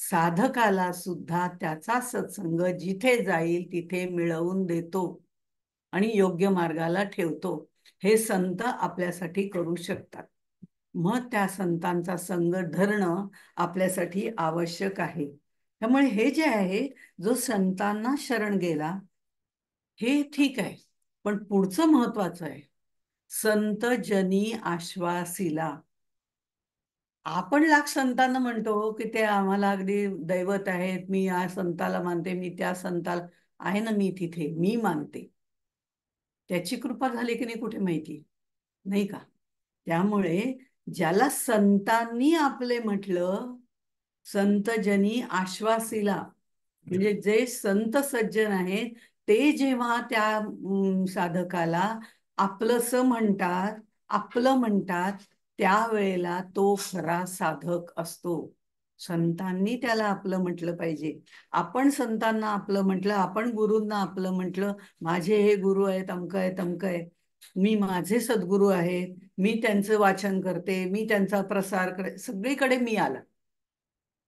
साधकाला सुद्धा त्याचा सत्संग जिथे जाईल तिथे मिळवून देतो आणि योग्य मार्गाला ठेवतो. हे संत आपल्यासाठी करू शकतात. मग त्या संतांचा संग धरणं आपल्यासाठी आवश्यक आहे. त्यामुळे हे जे आहे, जो संतांना शरण गेला हे ठीक आहे, पण पुढचं महत्वाचं आहे, संत जनी आश्वासिला. आपण लाख संतांना म्हणतो की ते आम्हाला अगदी दैवत आहेत, मी या संताला मानते, मी त्या संताला, आहे ना, मी तिथे मी मानते, त्याची कृपा झाली की नाही कुठे माहिती नाही का. त्यामुळे ज्याला संतांनी आपले म्हटलं, संतजनी आश्वासीला, म्हणजे जे संत सज्जन आहेत ते जेव्हा त्या साधकाला आपलंसं म्हणतात, आपलं म्हणतात, त्यावेळेला तो खरा साधक असतो. संतांनी त्याला आपलं म्हटलं पाहिजे. आपण संतांना आपलं म्हटलं, आपण गुरूंना आपलं म्हटलं, माझे हे गुरु आहेत, अमक आहे तमक आहे, मी माझे सद्गुरू आहेत, मी त्यांचं वाचन करते, मी त्यांचा प्रसार करते, सगळीकडे मी आला,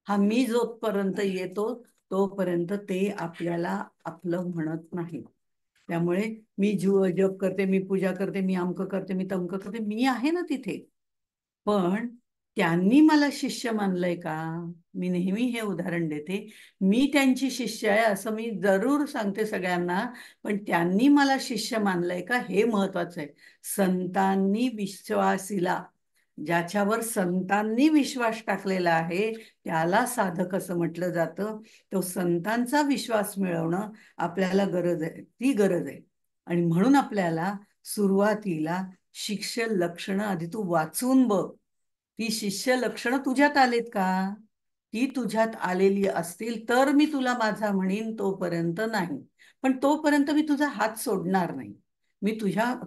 हा मी जोपर्यंत येतो तोपर्यंत ते आपल्याला आपलं म्हणत नाही. त्यामुळे मी जप करते, मी पूजा करते, मी अमक करते, मी तमक करते, मी आहे ना तिथे, पण त्यांनी मला शिष्य मानलंय का? मी नेहमी हे उदाहरण देते, मी त्यांची शिष्य आहे असं मी जरूर सांगते सगळ्यांना, पण त्यांनी मला शिष्य मानलंय का हे महत्वाचं आहे. संतांनी विश्वासीला, ज्याच्यावर संतांनी विश्वास टाकलेला आहे त्याला साधक असं म्हटलं जातं. तो संतांचा विश्वास मिळवणं आपल्याला गरज आहे, ती गरज आहे. आणि म्हणून आपल्याला सुरुवातीला शिष्य लक्षणं आधी तू वाचून बघ, ती शिष्य लक्षणं तुझ्यात आलेत का? ती तुझ्यात आलेली असतील तर मी तुला माझा म्हणीन, तोपर्यंत नाही. पण तोपर्यंत मी तुझा हात सोडणार नाही. मी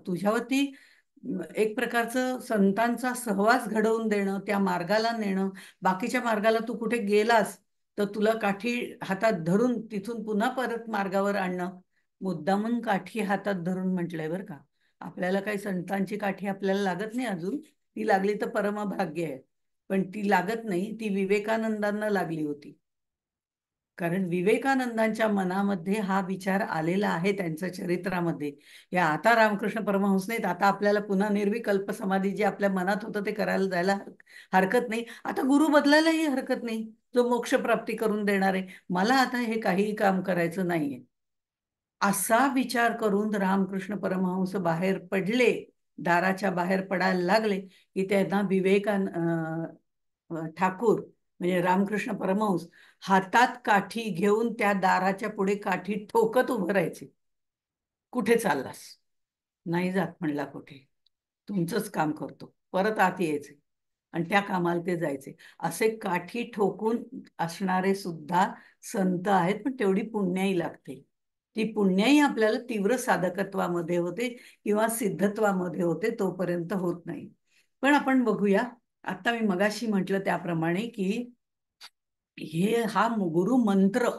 तुझ्यावरती एक प्रकारचं संतांचा सहवास घडवून देणं, त्या मार्गाला नेणं, बाकीच्या मार्गाला तू कुठे गेलास तर तुला काठी हातात धरून तिथून पुन्हा परत मार्गावर आणणं. मुद्दामून काठी हातात धरून म्हटलंय बरं का. आपल्याला काही संतांची काठी आपल्याला लागत नाही अजून, ती लागली तर परमभाग्य आहे, पण ती लागत नाही, ती विवेकानंदांना लागली होती. कारण विवेकानंदांच्या मनामध्ये हा विचार आलेला आहे त्यांच्या चरित्रामध्ये. या आता रामकृष्ण परमहंस नाहीत, आता आपल्याला पुन्हा निर्विकल्प समाधी जे आपल्या मनात होतं ते करायला जायला हरकत नाही. आता गुरु बदलायलाही हरकत नाही, जो मोक्ष प्राप्ती करून देणार आहे. मला आता हे काही काम करायचं नाहीये, असा विचार करून रामकृष्ण परमहंस बाहेर पडले, दाराच्या बाहेर पडायला लागले की त्यांना ठाकूर म्हणजे रामकृष्ण परमहंस हातात काठी घेऊन त्या दाराच्या पुढे काठी ठोकत उभं राहायचे. कुठे चाललास? नाही जात म्हणला कुठे, तुमचंच काम करतो, परत आत यायचे आणि त्या कामाला ते जायचे. असे काठी ठोकून असणारे सुद्धा संत आहेत, पण तेवढी पुण्याई लागते. ती पुण्याई आपल्याला तीव्र साधकत्वामध्ये होते किंवा सिद्धत्वामध्ये होते, तोपर्यंत होत नाही. पण आपण बघूया, आता मी मगाशी म्हटलं त्याप्रमाणे की हा गुरु मंत्र,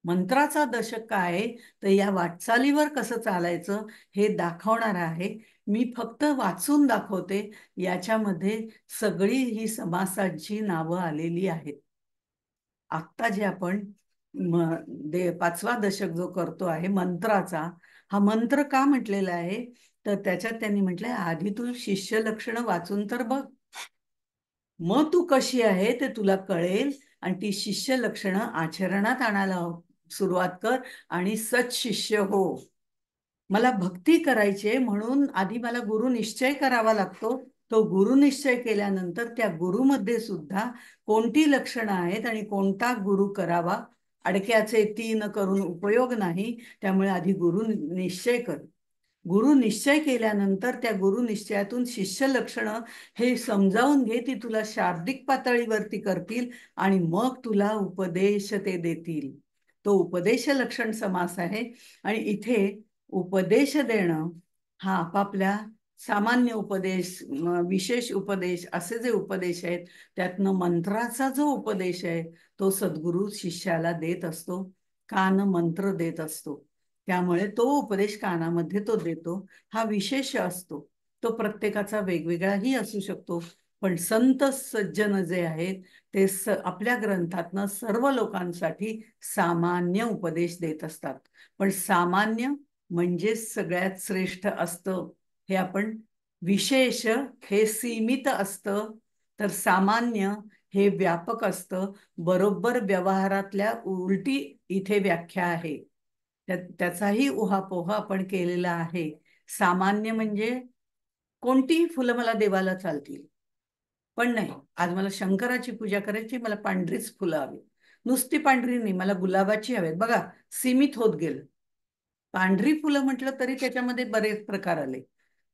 मंत्राचा दशक काय आहे, तर या वाटचालीवर कसं चालायचं हे दाखवणार आहे. मी फक्त वाचून दाखवते, याच्यामध्ये सगळी ही समासाची नावं आलेली आहेत. आत्ता जे आपण पाचवा दशक जो करतो आहे मंत्राचा, हा मंत्र का म्हटलेला आहे, तर त्याच्यात त्यांनी म्हटलंय आधी तू शिष्य लक्षणं वाचून तर बघ. मग तू कशी आहे ते तुला कळेल आणि ती शिष्य लक्षणं आचरणात आणायला सुरुवात कर आणि सत्शिष्य हो. मला भक्ती करायची म्हणून आधी मला गुरु निश्चय करावा लागतो. तो गुरु निश्चय केल्यानंतर त्या गुरुमध्ये सुद्धा कोणती लक्षणं आहेत आणि कोणता गुरु करावा. अडक्याचे तीन करून उपयोग नाही. त्यामुळे आधी गुरु निश्चय कर. गुरु निश्चय केल्यानंतर त्या गुरु निश्चयातून शिष्य लक्षणं हे समजावून घे. ती तुला शाब्दिक पातळीवरती करतील आणि मग तुला उपदेश ते देतील. तो उपदेश लक्षण समास आहे. आणि इथे उपदेश देणं हा आपापल्या सामान्य उपदेश, विशेष उपदेश असे जे उपदेश आहेत त्यातनं मंत्राचा जो उपदेश आहे तो सद्गुरू शिष्याला देत असतो. कान मंत्र देत असतो. त्यामुळे तो उपदेश कानामध्ये तो देतो. हा विशेष असतो. तो प्रत्येकाचा वेगवेगळाही असू शकतो. पण संत सज्जन जे आहेत ते आपल्या ग्रंथातनं सर्व लोकांसाठी सामान्य उपदेश देत असतात. पण सामान्य म्हणजे सगळ्यात श्रेष्ठ असतं. हे आपण विशेष हे सीमित असतं, तर सामान्य हे व्यापक असतं. बरोबर व्यवहारातल्या उलटी इथे व्याख्या आहे. त्याचाही उहापोह आपण केलेला आहे. सामान्य म्हणजे कोणतीही फुलं मला देवाला चालतील, पण नाही आज मला शंकराची पूजा करायची, मला पांढरीच फुलं हवी. नुसती पांढरी नाही, मला गुलाबाची हवेत. बघा, सीमित होत गेलं. पांढरी फुलं म्हटलं तरी त्याच्यामध्ये बरेच प्रकार आले,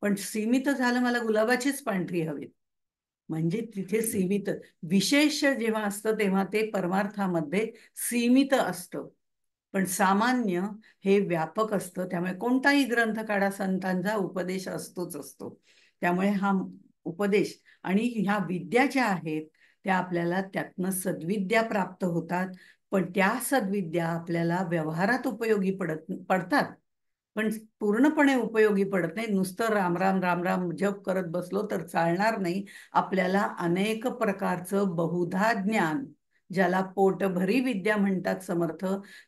पण सीमित झालं मला गुलाबाचीच पांढरी हवीत. म्हणजे तिथे सीमित. विशेष जेव्हा असतं तेव्हा ते परमार्थामध्ये सीमित असतं. पण सामान्य हे व्यापक असतं. त्यामुळे कोणताही ग्रंथ काढा, संतांचा उपदेश असतोच असतो. त्यामुळे हा उपदेश आणि ह्या विद्या ज्या आहेत त्या आपल्याला त्यातनं सद्विद्या प्राप्त होतात. पण त्या सद्विद्या आपल्याला व्यवहारात उपयोगी पडतात. पण पूर्णपणे उपयोगी पडत नाही. नुसतं राम राम राम राम जप करत बसलो तर चालणार नाही. आपल्याला अनेक प्रकारचं बहुधा ज्ञान, ज्याला पोटभरी विद्या म्हणतात समर्थ,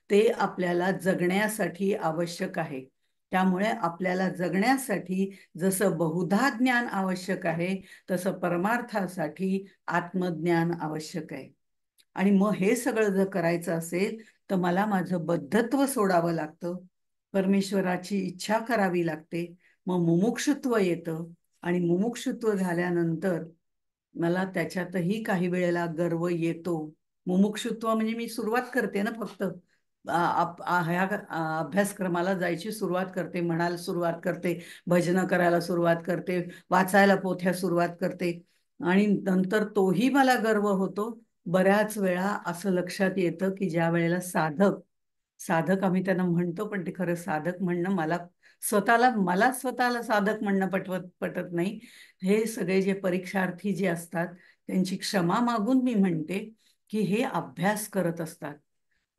ते आपल्याला जगण्यासाठी आवश्यक आहे. त्यामुळे आपल्याला जगण्यासाठी जसं बहुधा ज्ञान आवश्यक आहे तसं परमार्थासाठी आत्मज्ञान आवश्यक आहे. आणि मग हे सगळं जर करायचं असेल तर मला माझं बद्धत्व सोडावं लागतं. परमेश्वराची इच्छा करावी लागते. मग मुमुक्षुत्व येतं आणि मुमुक्षुत्व झाल्यानंतर मला त्याच्यातही काही वेळेला गर्व येतो. मुमुक्षुत्व म्हणजे मी सुरुवात करते ना, फक्त ह्या अभ्यासक्रमाला जायची सुरुवात करते, म्हणायला सुरुवात करते, भजनं करायला सुरुवात करते, वाचायला पोथ्या सुरुवात करते आणि नंतर तोही मला गर्व होतो. बऱ्याच वेळा असं लक्षात येतं की ज्या वेळेला साधक साधक आम्ही त्यांना म्हणतो, पण ते खरं साधक म्हणणं मला स्वतःला साधक म्हणणं पटत नाही. हे सगळे जे परीक्षार्थी जे असतात त्यांची क्षमा मागून मी म्हणते की हे अभ्यास करत असतात.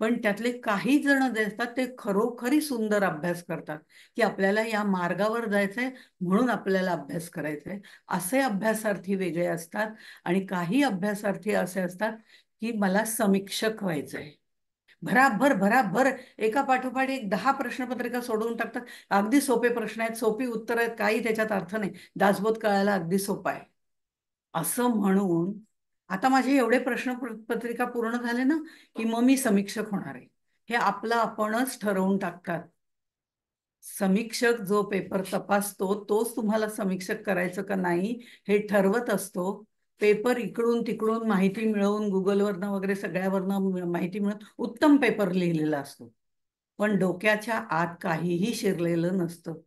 पण त्यातले काही जण जे असतात ते खरोखरी सुंदर अभ्यास करतात की आपल्याला या मार्गावर जायचंय म्हणून आपल्याला अभ्यास करायचंय. असे अभ्यासार्थी वेगळे असतात आणि काही अभ्यासार्थी असे असतात की मला समीक्षक व्हायचंय. भराभर भराभर एका पाठोपाठ एक 10 प्रश्नपत्रिका सोडवून टाकतात. अगदी सोपे प्रश्न आहेत, सोपी उत्तर आहेत, काही त्याच्यात अर्थ नाही, दासबोध कळायला अगदी सोपा आहे असं म्हणून आता माझे एवढे प्रश्नपत्रिका पूर्ण झाले ना की मग मी समीक्षक होणार आहे. हे आपलं आपणच ठरवून टाकतात. समीक्षक जो पेपर तपासतो तोच तुम्हाला समीक्षक करायचं का नाही हे ठरवत असतो. पेपर इकडून तिकडून माहिती मिळवून गुगलवरनं वगैरे सगळ्यावरनं माहिती मिळवून उत्तम पेपर लिहिलेला असतो. पण डोक्याच्या आत काहीही शिरलेलं नसतं.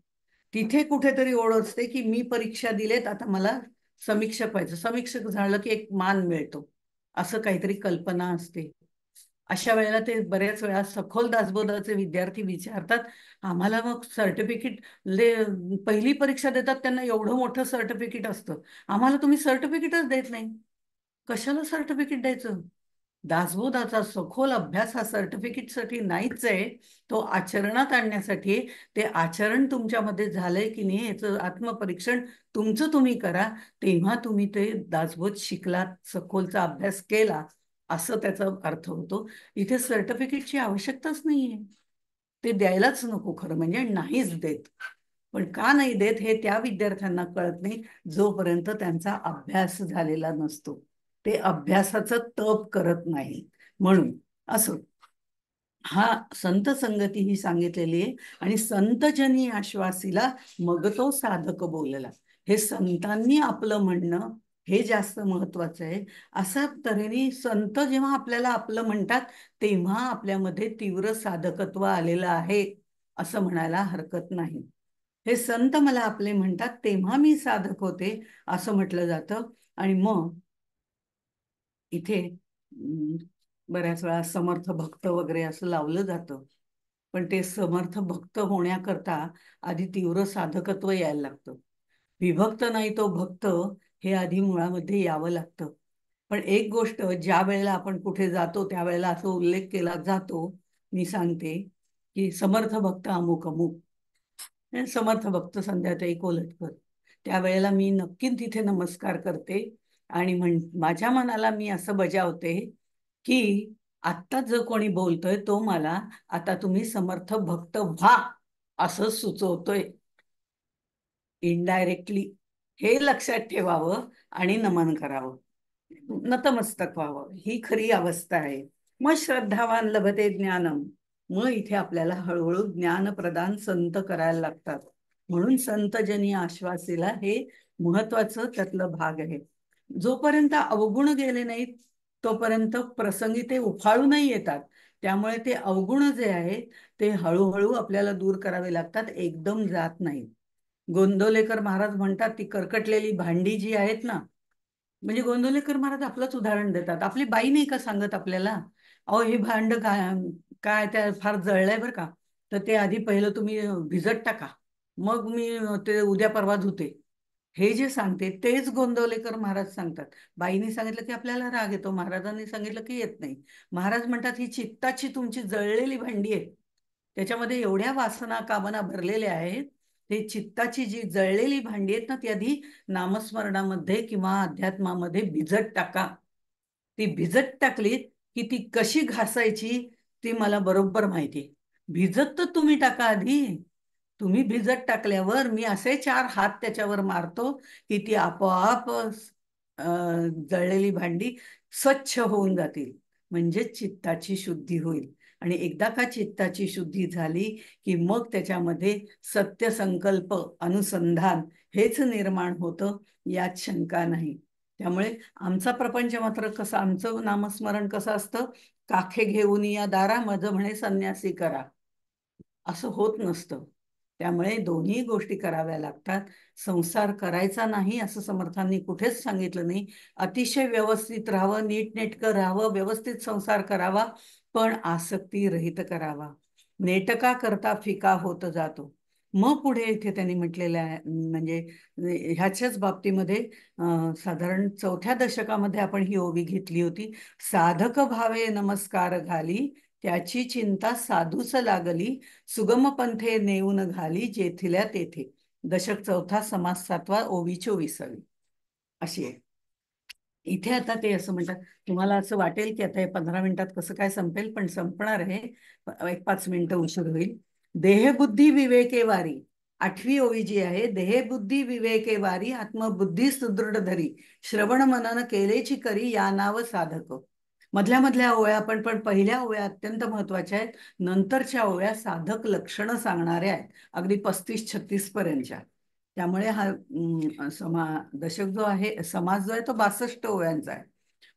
तिथे कुठेतरी ओढ असते की मी परीक्षा दिलेत, आता मला समीक्षक व्हायचं. समीक्षक झालं की एक मान मिळतो, असं काहीतरी कल्पना असते. अशा वेळेला ते बऱ्याच वेळा सखोल दासबोधाचे विद्यार्थी विचारतात, आम्हाला मग सर्टिफिकेट, पहिली परीक्षा देतात त्यांना एवढं मोठं सर्टिफिकेट असतं, आम्हाला तुम्ही सर्टिफिकेटच देत नाही, कशाला सर्टिफिकेट द्यायचं? दासबोधाचा सखोल अभ्यास हा सर्टिफिकेटसाठी नाहीच आहे, तो आचरणात आणण्यासाठी. ते आचरण तुमच्यामध्ये झालंय की नाही याचं आत्मपरीक्षण तुमचं तुम्ही करा. तेव्हा तुम्ही ते दासबोध शिकलात, सखोलचा अभ्यास केला असं त्याचा अर्थ होतो. इथे सर्टिफिकेटची आवश्यकताच नाहीये. ते द्यायलाच नको, खरं म्हणजे नाहीच देत. पण का नाही देत हे त्या विद्यार्थ्यांना कळत नाही जोपर्यंत त्यांचा अभ्यास झालेला नसतो. ते अभ्यासाचं तप करत नाही. म्हणून असं हा संत संगती ही सांगितलेली आहे. आणि संतजनी आश्वासीला मग तो साधक बोलला, हे संतांनी आपलं म्हणणं हे जास्त महत्वाचं आहे. अशा तऱ्हेने संत जेव्हा आपल्याला आपलं म्हणतात तेव्हा आपल्यामध्ये तीव्र साधकत्व आलेलं आहे असं म्हणायला हरकत नाही. हे संत मला आपले म्हणतात तेव्हा मी साधक होते असं म्हटलं जातं. आणि मग इथे बऱ्याच वेळा समर्थ भक्त वगैरे असं लावलं जातं. पण ते समर्थ भक्त होण्याकरता आधी तीव्र साधकत्व यायला लागतं. विभक्त नाही तो भक्त हे आधी मुळामध्ये यावं लागतं. पण एक गोष्ट, ज्या वेळेला आपण कुठे जातो त्यावेळेला असं उल्लेख केला जातो, मी सांगते की समर्थ भक्त अमुक अमुक, समर्थ भक्त संध्याताई कोलटकर, त्यावेळेला मी नक्की तिथे नमस्कार करते. आणि माझ्या मनाला मी असं बजावते की आत्ता जो कोणी बोलतोय तो मला आता तुम्ही समर्थ भक्त व्हा असं सुचवतोय इनडायरेक्टली. हे लक्षात ठेवावं आणि नमन करावं, नतमस्तक व्हावं, ही खरी अवस्था आहे. मग श्रद्धावान लभते ज्ञानम, मग इथे आपल्याला हळूहळू ज्ञान प्रदान संत करायला लागतात. म्हणून संतजनी आश्वासीला हे महत्वाचं त्यातलं भाग आहे. जोपर्यंत अवगुण गेले नाहीत तोपर्यंत प्रसंगी ते उफाळूनही येतात. त्यामुळे ते अवगुण जे आहेत ते हळूहळू आपल्याला दूर करावे लागतात, एकदम जात नाहीत. गोंदवलेकर महाराज म्हणतात ती कर्कटलेली भांडी जी आहेत ना, म्हणजे गोंदवलेकर महाराज आपलंच उदाहरण देतात. आपली बाई नाही का सांगत आपल्याला, अहो हे भांड काय त्या फार जळलंय बरं का, तर ते आधी पहिलं तुम्ही भिजत टाका, मग मी ते उद्या परवा धुते. हे जे सांगते तेच गोंदवलेकर महाराज सांगतात. बाईने सांगितलं की आपल्याला राग येतो, महाराजांनी सांगितलं की येत नाही. महाराज म्हणतात ही चित्ताची तुमची जळलेली भांडी आहे, त्याच्यामध्ये एवढ्या वासना कामना भरलेल्या आहेत. ते चित्ताची जी जळलेली भांडी आहेत ना, ती आधी नामस्मरणामध्ये किंवा अध्यात्मामध्ये भिजत टाका. ती भिजत टाकली की ती कशी घासायची ती मला बरोबर माहिती आहे. भिजत तर तुम्ही टाका आधी. तुम्ही भिजत टाकल्यावर मी असे 4 हात त्याच्यावर मारतो की ती आपोआप जळलेली भांडी स्वच्छ होऊन जातील. म्हणजे चित्ताची शुद्धी होईल. आणि एकदा का चित्ताची शुद्धी झाली की मग त्याच्यामध्ये सत्य संकल्प अनुसंधान हेच निर्माण होतं, यात शंका नाही. त्यामुळे आमचा प्रपंच मात्र कसं, आमचं नामस्मरण कसं असतं, काखे घेऊन या दारा मज म्हणे संन्यासी करा, असं होत नसतं. त्यामुळे दोन्ही गोष्टी कराव्या लागतात. संसार करायचा नाही असं समर्थांनी कुठेच सांगितलं नाही. अतिशय व्यवस्थित राहावं, नीटनेटकं राहावं, व्यवस्थित संसार करावा, पण आसक्ती रहित करावा. नेटका करता फिका होत जातो. मग पुढे इथे त्यांनी म्हटलेलं आहे, म्हणजे ह्याच्याच बाबतीमध्ये साधारण 4थ्या दशकामध्ये आपण ही ओवी घेतली होती. साधक भावे नमस्कार घाली, त्याची चिंता साधूस लागली, सुगम पंथे नेऊन घाली जेथिल्या तेथे. दशक 4, समास 7, ओवी 24. अशी आहे. इथे आता ते असं म्हणतात, तुम्हाला असं वाटेल की आता हे 15 मिनिटात कसं काय संपेल, पण संपणार आहे. एक 5 मिनिटं उशीर होईल. देहबुद्धी विवेके वारी, 8वी ओवी जी आहे, देहबुद्धी विवेके वारी आत्मबुद्धी सुदृढ धरी, श्रवण मनन केलेची करी या नाव साधक. मधल्या मधल्या ओव्या पण पहिल्या ओव्या अत्यंत महत्वाच्या आहेत. नंतरच्या ओव्या साधक लक्षणं सांगणाऱ्या आहेत, अगदी 35-36 पर्यंतच्या. त्यामुळे हा दशक जो आहे, समाज जो आहे तो 62 ओव्यांचा आहे.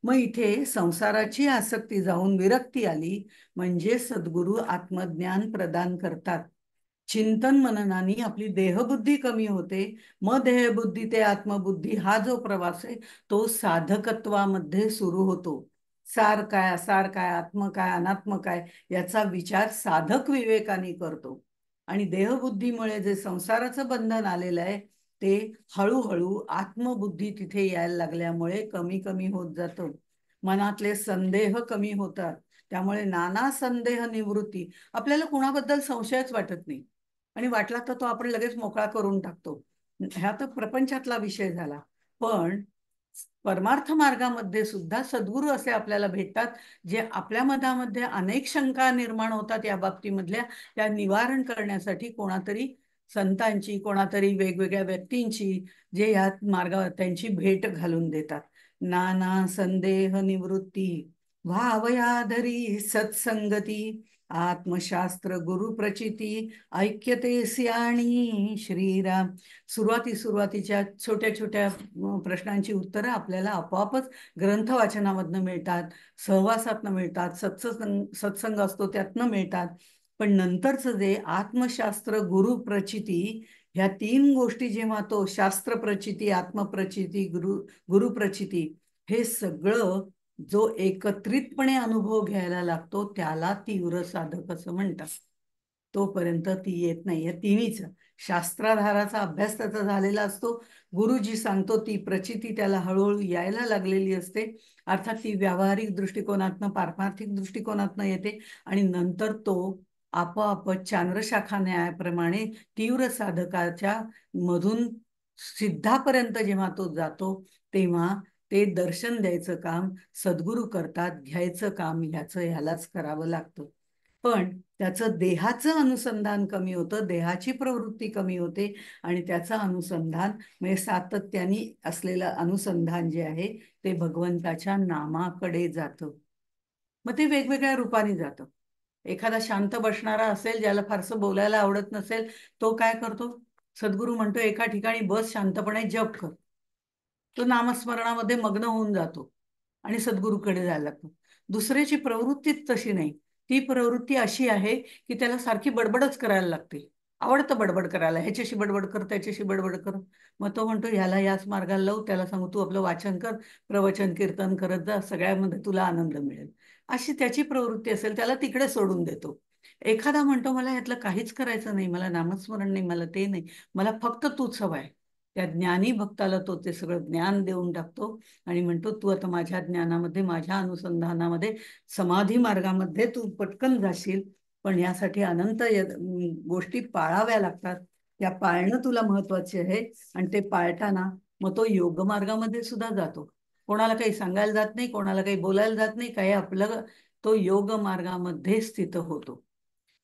मग इथे संसाराची आसक्ती जाऊन विरक्ती आली म्हणजे सद्गुरू आत्मज्ञान प्रदान करतात. चिंतन मननाने आपली देहबुद्धी कमी होते. मग देहबुद्धी ते आत्मबुद्धी हा जो प्रवास आहे तो साधकत्वामध्ये सुरू होतो. सार काय, असार काय, आत्म काय, अनात्म काय याचा विचार साधक विवेकाने करतो. आणि देहबुद्धीमुळे जे संसाराचं बंधन आलेलं आहे ते हळूहळू आत्मबुद्धी तिथे यायला लागल्यामुळे कमी कमी होत जातं. मनातले संदेह कमी होतात. त्यामुळे नाना संदेह निवृत्ती, आपल्याला कुणाबद्दल संशयच वाटत नाही. आणि वाटला तर तो आपण लगेच मोकळा करून टाकतो. ह्या तर प्रपंचातला विषय झाला. पण परमार्थ मार्गामध्ये सुद्धा सद्गुरू असे आपल्याला भेटतात, जे आपल्या मनामध्ये अनेक शंका निर्माण होतात या बाबतीमधल्या, त्या निवारण करण्यासाठी कोणातरी संतांची, कोणातरी वेगवेगळ्या व्यक्तींची, जे या मार्गावर त्यांची भेट घालून देतात. नाना संदेह निवृत्ती व्हावयाधरी सत्संगती आत्मशास्त्र गुरु प्रचिती ऐक्यतेसी आणि श्रीराम. सुरुवातीच्या छोट्या छोट्या प्रश्नांची उत्तरं आपल्याला आपोआपच ग्रंथ वाचनामधनं मिळतात, सहवासातनं मिळतात, सत्संग असतो त्यातनं मिळतात. पण नंतरचं जे आत्मशास्त्र गुरु प्रचिती, ह्या तीन गोष्टी जेव्हा तो शास्त्र प्रचिती, आत्मप्रचिती, गुरुप्रचिती, हे सगळं जो एकत्रितपणे अनुभव घ्यायला लागतो त्याला तीव्र साधक असं म्हणतात. तोपर्यंत ती येत नाही. या तिन्हीच शास्त्राधाराचा अभ्यास त्याचा झालेला असतो, गुरुजी सांगतो ती प्रचिती त्याला हळूहळू यायला लागलेली असते. अर्थात ती व्यावहारिक दृष्टिकोनातनं, पारमार्थिक दृष्टिकोनातनं येते आणि नंतर तो आपोआप चांद्रशाखा न्यायाप्रमाणे तीव्र साधकाच्या मधून सिद्धापर्यंत जेव्हा तो जातो तेव्हा ते दर्शन द्यायचं काम सद्गुरू करतात. घ्यायचं काम ह्यालाच करावं लागतं. पण त्याचं देहाचं अनुसंधान कमी होतं, देहाची प्रवृत्ती कमी होते आणि त्याचं अनुसंधान म्हणजे सातत्याने असलेलं अनुसंधान जे आहे ते भगवंताच्या नामाकडे जातं. मग ते वेगवेगळ्या रूपाने जातं. एखादा शांत बसणारा असेल, ज्याला फारसं बोलायला आवडत नसेल, तो काय करतो? सद्गुरू म्हणतो एका ठिकाणी बस, शांतपणे जप कर. तो नामस्मरणामध्ये मग्न होऊन जातो आणि सद्गुरूकडे जायला लागतो. दुसऱ्याची प्रवृत्तीच तशी नाही. ती प्रवृत्ती अशी आहे की त्याला सारखी बडबडच करायला लागते. आवडतं बडबड करायला, ह्याच्याशी बडबड कर, त्याच्याशी बडबड कर. मग तो म्हणतो ह्याला याच मार्गाला लावू, त्याला सांगू तू आपलं वाचन कर, प्रवचन कीर्तन करत जा, सगळ्यामध्ये तुला आनंद मिळेल. अशी त्याची प्रवृत्ती असेल, त्याला तिकडे सोडून देतो. एखादा म्हणतो मला ह्यातलं काहीच करायचं नाही, मला नामस्मरण नाही, मला ते नाही, मला फक्त तूच हवाय. त्या ज्ञानी भक्ताला तो ते सगळं ज्ञान देऊन टाकतो आणि म्हणतो तू आता माझ्या ज्ञानामध्ये, माझ्या अनुसंधानामध्ये, समाधी मार्गामध्ये तू पटकन जाशील. पण यासाठी अनंत गोष्टी पाळाव्या लागतात. त्या पाळणं तुला महत्वाचे आहे आणि ते पाळताना मग तो योग मार्गामध्ये सुद्धा जातो. कोणाला काही सांगायला जात नाही, कोणाला काही बोलायला जात नाही, काही आपलं तो योग मार्गामध्ये स्थित होतो.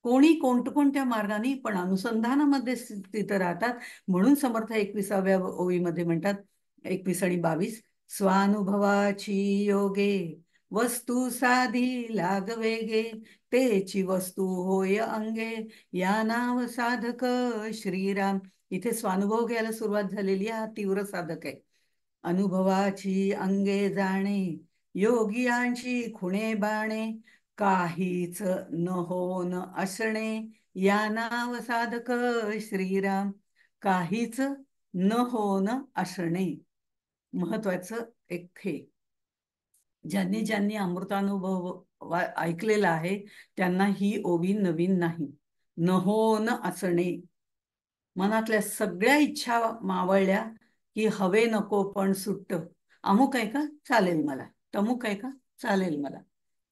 कोणी कोणत्या मार्गाने पण अनुसंधानामध्ये स्थित राहतात. म्हणून समर्थ 21व्या ओळीमध्ये म्हणतात, 21 आणि 22, स्वानुभवाची योगे वस्तू साधी लागवेगे, तेची वस्तू होय अंगे, या नाव साधक श्रीराम. इथे स्वानुभव घ्यायला सुरुवात झालेली आहे. हा तीव्र साधक आहे. अनुभवाची अंगे जाणे, योगियांची खुणे बाणे, काहीच न होन असणे, या नाव साधक श्रीराम. काहीच न होन असणे महत्वाचं एक हे. ज्यांनी ज्यांनी अमृतानुभव ऐकलेला आहे त्यांना ही ओवी नवीन नाही. न होन असणे, मनातल्या सगळ्या इच्छा मावळल्या की हवे नको पण सुट्ट. अमुक आहे का, चालेल मला. तमुक आहे का, चालेल मला.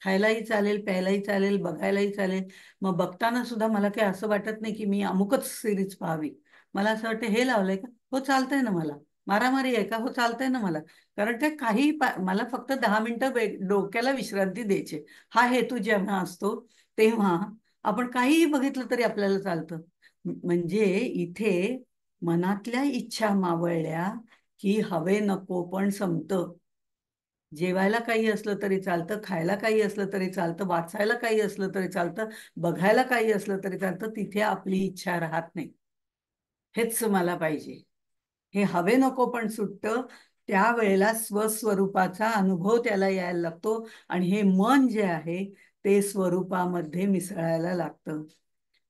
खायलाही चालेल, प्यायलाही चालेल, बघायलाही चालेल. मग बघताना सुद्धा मला काही असं वाटत नाही की मी अमुकच सिरीज पाहावी. मला असं वाटतं हे लावलंय का, हो चालतंय ना मला. मारामारी आहे का, हो चालतंय ना मला. कारण ते काही मला फक्त 10 मिनिटं डोक्याला विश्रांती द्यायची. हा हेतू जेव्हा असतो तेव्हा आपण काहीही बघितलं तरी आपल्याला चालतं. म्हणजे इथे मनातल्या इच्छा मावळल्या की हवे नको पण संपतं. जेवायला काही असलं तरी चालतं, खायला काही असलं तरी चालतं, वाचायला काही असलं तरी चालतं, बघायला काही असलं तरी चालतं, तिथे आपली इच्छा राहत नाही. हेच मला पाहिजे, हे हवे नको पण सुटतं. त्यावेळेला स्वस्वरूपाचा अनुभव त्याला यायला लागतो आणि हे मन जे आहे ते स्वरूपामध्ये मिसळायला लागतं.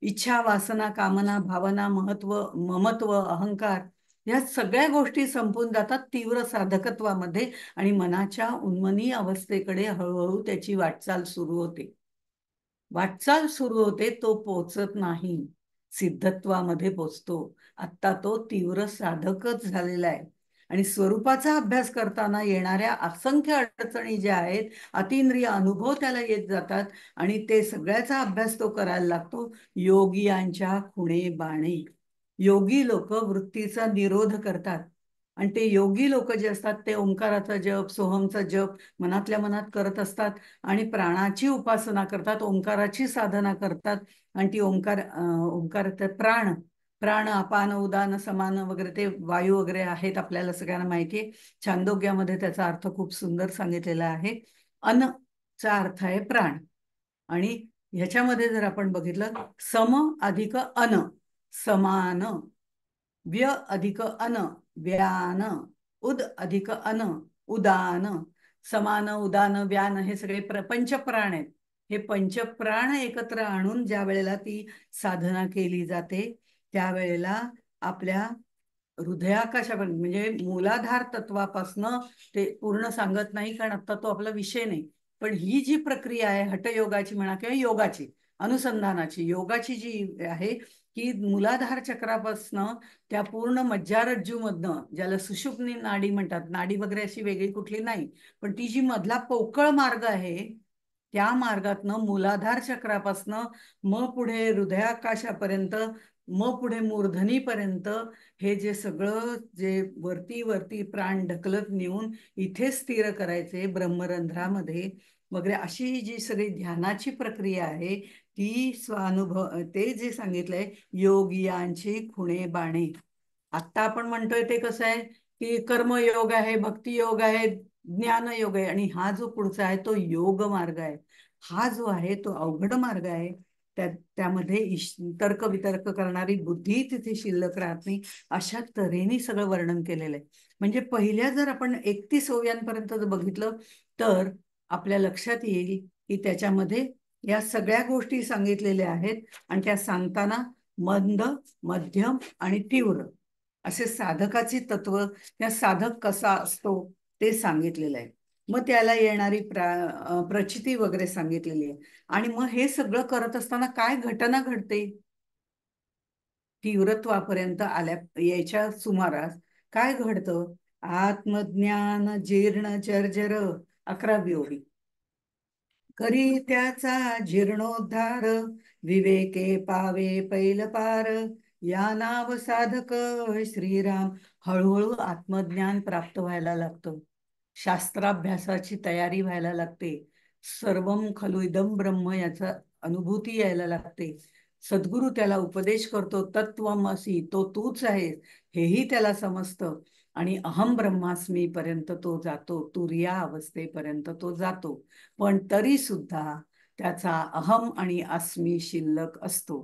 इच्छा, वासना, कामना, भावना, महत्व, ममत्व, अहंकार, या सगळ्या गोष्टी संपून जातात तीव्र साधकत्वामध्ये आणि मनाच्या उन्मनी अवस्थेकडे हळूहळू त्याची वाटचाल सुरू होते. वाटचाल सुरू होते, तो पोचत नाही, सिद्धत्वामध्ये पोचतो. आत्ता तो तीव्र साधकच झालेला आहे आणि स्वरूपाचा अभ्यास करताना येणाऱ्या असंख्य अडचणी ज्या आहेत, अतिंद्रिय अनुभव त्याला येत जातात आणि ते सगळ्याचा अभ्यास तो करायला लागतो. योगियांच्या खुणे बाणे, योगी लोक वृत्तीचा निरोध करतात आणि ते योगी लोक जे असतात ते ओंकाराचा जप, सोहमचा जप मनातल्या मनात करत असतात आणि प्राणाची उपासना करतात, ओंकाराची साधना करतात आणि ती ओंकार, ओंकार प्राण, प्राण, अपान, उदान, समान वगैरे ते वायू वगैरे आहेत, आपल्याला सगळ्यांना माहिती आहे. छांदोग्यामध्ये त्याचा अर्थ खूप सुंदर सांगितलेला आहे. अन चा अर्थ आहे प्राण. आणि ह्याच्यामध्ये जर आपण बघितलं, सम अधिक अन समान, व्य अधिक अन व्यान, उद अधिक अन उदान, समान, उदान, व्यान हे सगळे पंचप्राण आहेत. हे पंचप्राण एकत्र आणून ज्या वेळेला ती साधना केली जाते, त्यावेळेला आपल्या हृदयाकाशापर्यंत, म्हणजे मूलाधार तत्वापासनं, ते पूर्ण सांगत नाही कारण आता तो आपला विषय नाही, पण ही जी प्रक्रिया आहे हठयोगाची म्हणा किंवा योगाची, अनुसंधानाची, योगाची जी आहे, की मूलाधार चक्रापासनं त्या पूर्ण मज्जारज्जूमधनं, ज्याला सुषुप्नी नाडी म्हणतात, नाडी वगैरे अशी वेगळी कुठली नाही, पण ती जी मधला पोकळ मार्ग आहे, त्या मार्गातनं मूलाधार चक्रापासनं मग पुढे हृदयाकाशापर्यंत, मग पुढे मूर्धनीपर्यंत, हे जे सगळं जे वरती वरती प्राण ढकलत नेऊन इथे स्थिर करायचे ब्रह्मरंध्रामध्ये वगैरे, अशी जी सगळी ध्यानाची प्रक्रिया आहे, ती स्वानुभव, ते जे सांगितलंय योगियांची खुणे बाणे. आत्ता आपण म्हणतोय ते कसं आहे, की कर्मयोग आहे, भक्तियोग आहे, ज्ञानयोग आहे, आणि हा जो पुढचा आहे तो योग मार्ग आहे. हा जो आहे तो अवघड मार्ग आहे. त्यामध्ये तर्क वितर्क करणारी बुद्धी तिथे शिल्लक राहत नाही. अशा तऱ्हेने सगळं वर्णन केलेलं आहे. म्हणजे पहिल्या जर आपण 31 ओव्यांपर्यंत जर बघितलं, तर आपल्या लक्षात येईल की त्याच्यामध्ये या सगळ्या गोष्टी सांगितलेल्या आहेत, आणि त्या सांगताना मंद, मध्यम आणि तीव्र असे साधकाची तत्व, त्या साधक कसा असतो ते सांगितलेलं आहे. मग त्याला येणारी प्रचिती वगैरे सांगितलेली आहे. आणि मग हे सगळं करत असताना काय घटना घडते, तीव्रत्वापर्यंत यायच्या सुमारास काय घडतं, आत्मज्ञान जीर्ण चर्जर, 11वी ओवी. करी त्याचा जीर्णोद्धार, विवेके पावे पैल पार, या नाव साधक श्रीराम. हळूहळू आत्मज्ञान प्राप्त व्हायला लागतं, शास्त्राभ्यासाची तयारी व्हायला लागते, सर्वम खलु इदम ब्रह्म याचा अनुभूती यायला लागते. सद्गुरू त्याला उपदेश करतो, तत्वमसी, तो तूच आहेस, हेही त्याला समजतं. आणि अहम ब्रह्मास्मी पर्यंत तो जातो, तुर्या अवस्थेपर्यंत तो जातो. पण तरी सुद्धा त्याचा अहम आणि अस्मी शिल्लक असतो.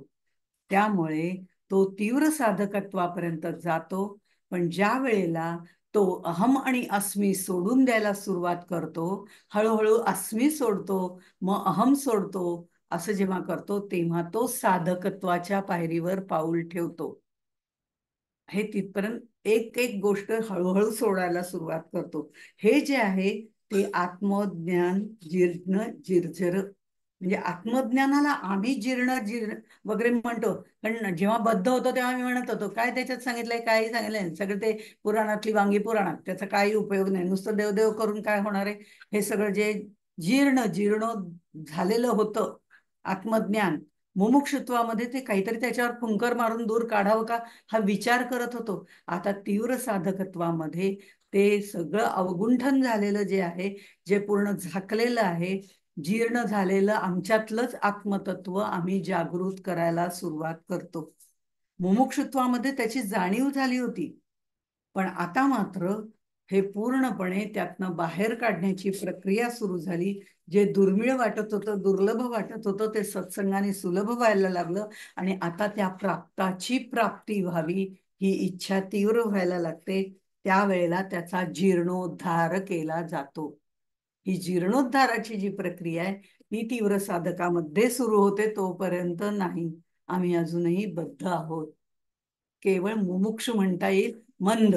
त्यामुळे तो तीव्र साधकत्वापर्यंत जातो. पण ज्या वेळेला तो अहम आणि अस्मी सोडून द्यायला सुरुवात करतो, हळूहळू अस्मी सोडतो, मग अहम सोडतो, असं जेव्हा करतो, तेव्हा तो साधकत्वाच्या पायरीवर पाऊल ठेवतो. हे तिथपर्यंत एक एक गोष्ट हळूहळू सोडायला सुरुवात करतो. हे जे आहे ते आत्मज्ञान जीर्ण जिर्जर, म्हणजे आत्मज्ञानाला आम्ही जीर्ण जीर्ण वगैरे म्हणतो, पण जेव्हा बद्ध होतो तेव्हा मी म्हणत होतो काय त्याच्यात सांगितलंय, काही सांगितलंय, सगळं ते पुराणातली वांगी पुराणात, त्याचा काही उपयोग नाही, नुसतं देवदेव करून काय होणार आहे. हे सगळं जे जीर्ण जीर्ण झालेलं होतं आत्मज्ञान, मुमुक्षुत्वामध्ये ते काहीतरी त्याच्यावर फुंकर मारून दूर काढावं का, हा विचार करत होतो. आता तीव्र साधकत्वामध्ये ते सगळं अवगुंठन झालेलं जे आहे, जे पूर्ण झाकलेलं आहे, जीर्ण झालेलं आमच्यातलंच आत्मतत्व आम्ही जागृत करायला सुरुवात करतो. मुमुक्षुत्वामध्ये त्याची जाणीव झाली होती, पण आता मात्र हे पूर्णपणे त्यातनं बाहेर काढण्याची प्रक्रिया सुरू झाली. जे दुर्मिळ वाटत होतं, दुर्लभ वाटत होतं, ते सत्संगाने सुलभ व्हायला लागलं. आणि आता त्या प्राप्ताची प्राप्ती व्हावी ही इच्छा तीव्र व्हायला लागते. त्यावेळेला त्याचा जीर्णोद्धार केला जातो. ही जीर्णोद्धाराची जी प्रक्रिया आहे ती तीव्र साधकामध्ये सुरू होते, तोपर्यंत नाही. आम्ही अजूनही बद्ध आहोत. केवळ मुमुक्षु म्हणता येईल, मंद